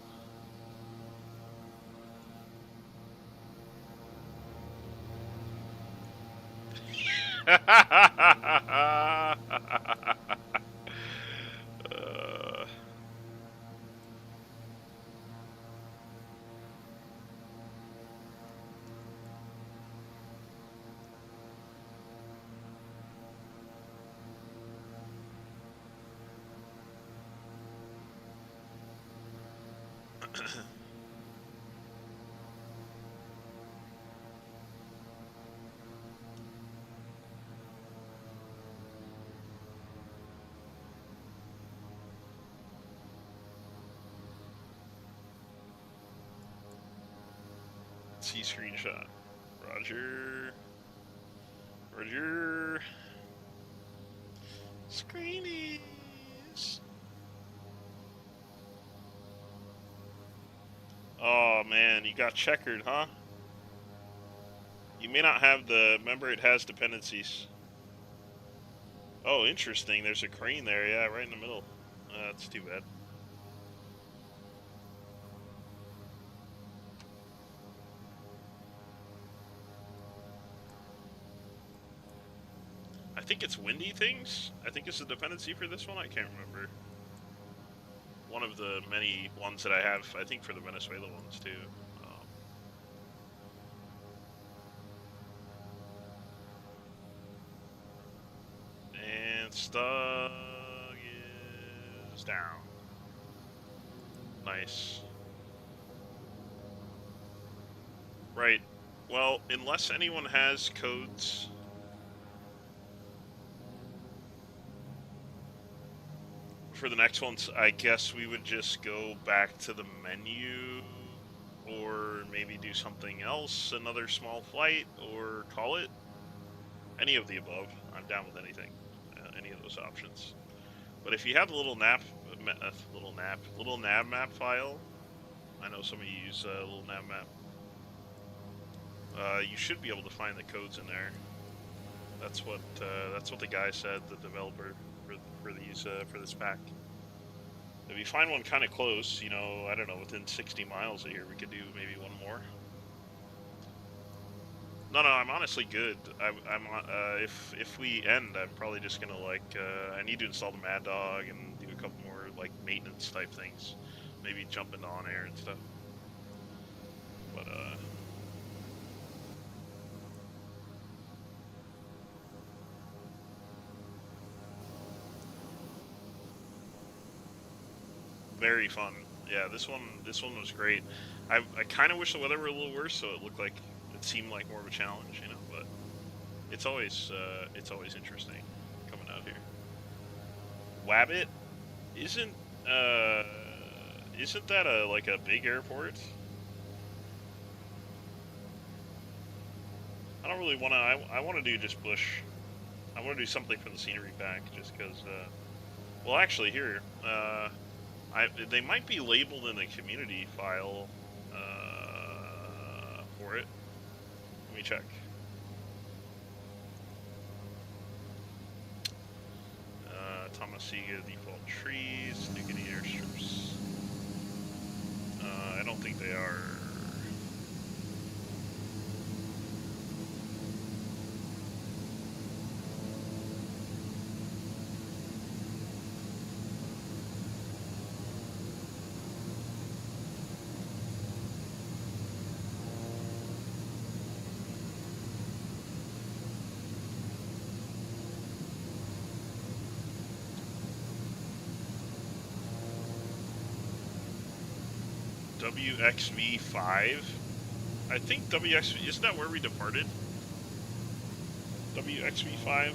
See screenshot. Roger. Roger. Screenies. Oh man, you got checkered, huh? You may not have the. Remember, it has dependencies. Oh, interesting. There's a crane there, yeah, right in the middle. That's too bad. I think it's windy things. I think it's a dependency for this one. I can't remember. One of the many ones that I have, I think, for the Venezuela ones too. And Stug is down. Nice. Right. Well, unless anyone has codes. For the next ones, I guess we would just go back to the menu, or maybe do something else, another small flight, or call it. Any of the above. I'm down with anything, any of those options. But if you have a little nav map file, I know some of you use a little nav map. You should be able to find the codes in there. That's what the guy said, the developer for this pack. If you find one kind of close, you know, I don't know, within 60 miles of here, we could do maybe one more. No, I'm honestly good. If we end, I'm probably just gonna I need to install the Mad Dog and do a couple more maintenance type things, maybe jump into on air and stuff. But very fun. Yeah, this one was great. I kind of wish the weather were a little worse, so it seemed like more of a challenge, you know. But it's always interesting coming out here. Wabbit isn't that a big airport? I don't really want to. I want to do just bush. I want to do something for the scenery pack, just because. Well, actually, here. They might be labeled in the community file. for it. Let me check. Tomosiga default trees, New Guinea airstrips. I don't think they are. WXV5. I think WXV, isn't that where we departed? WXV5?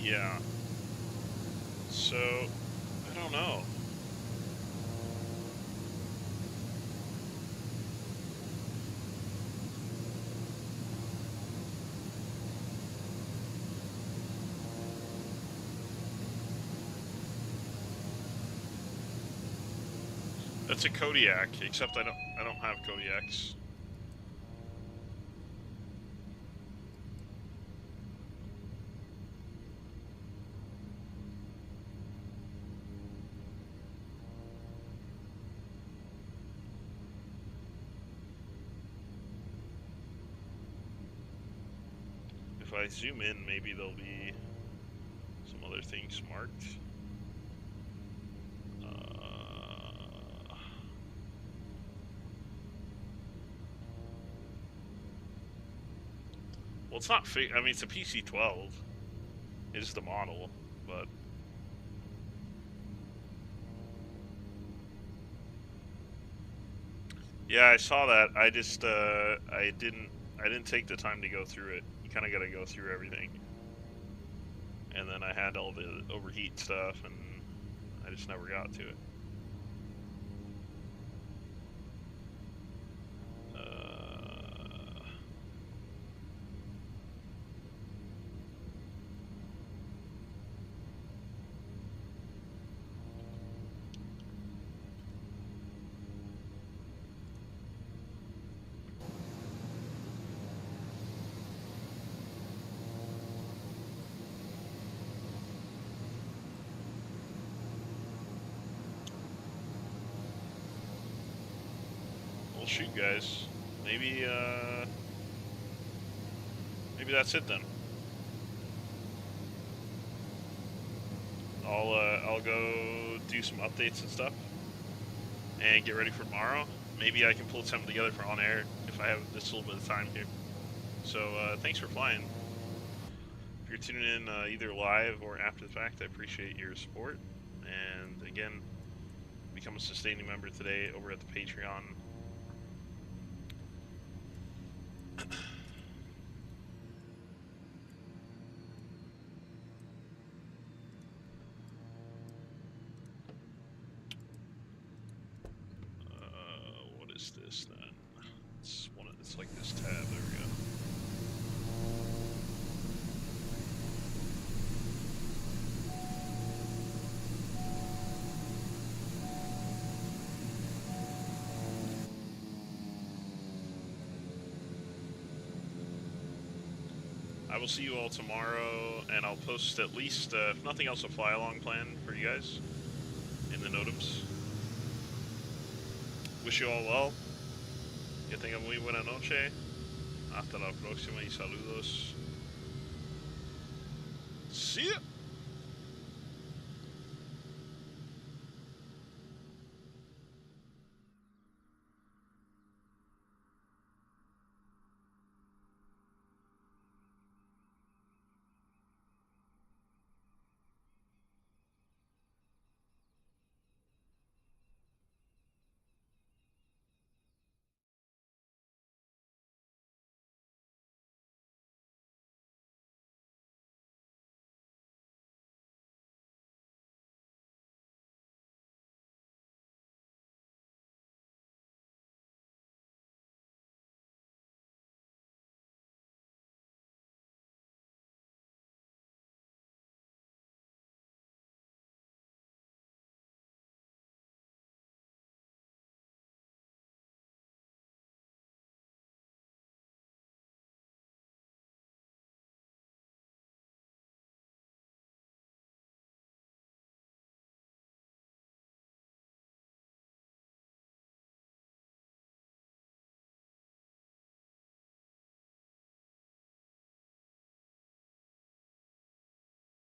Yeah. So, I don't know. That's a Kodiak, except I don't have Kodiaks. If I zoom in, maybe there'll be some other things marked. Well, it's not I mean, it's a PC12. Is the model, but yeah, I saw that. I just I didn't take the time to go through it. You kind of got to go through everything. And then I had all the overheat stuff, and I just never got to it. Well, shoot, guys. Maybe that's it then. I'll go do some updates and stuff, and get ready for tomorrow. Maybe I can pull something together for on air if I have this little bit of time here. So thanks for flying. If you're tuning in either live or after the fact, I appreciate your support. And again, become a sustaining member today over at the Patreon. What is this then? It's like this tab. There we go. I will see you all tomorrow, and I'll post at least, if nothing else, a fly-along plan for you guys in the NOTAMs. Wish you all well. Que tengan muy buena noche. Hasta la próxima y saludos. See ya!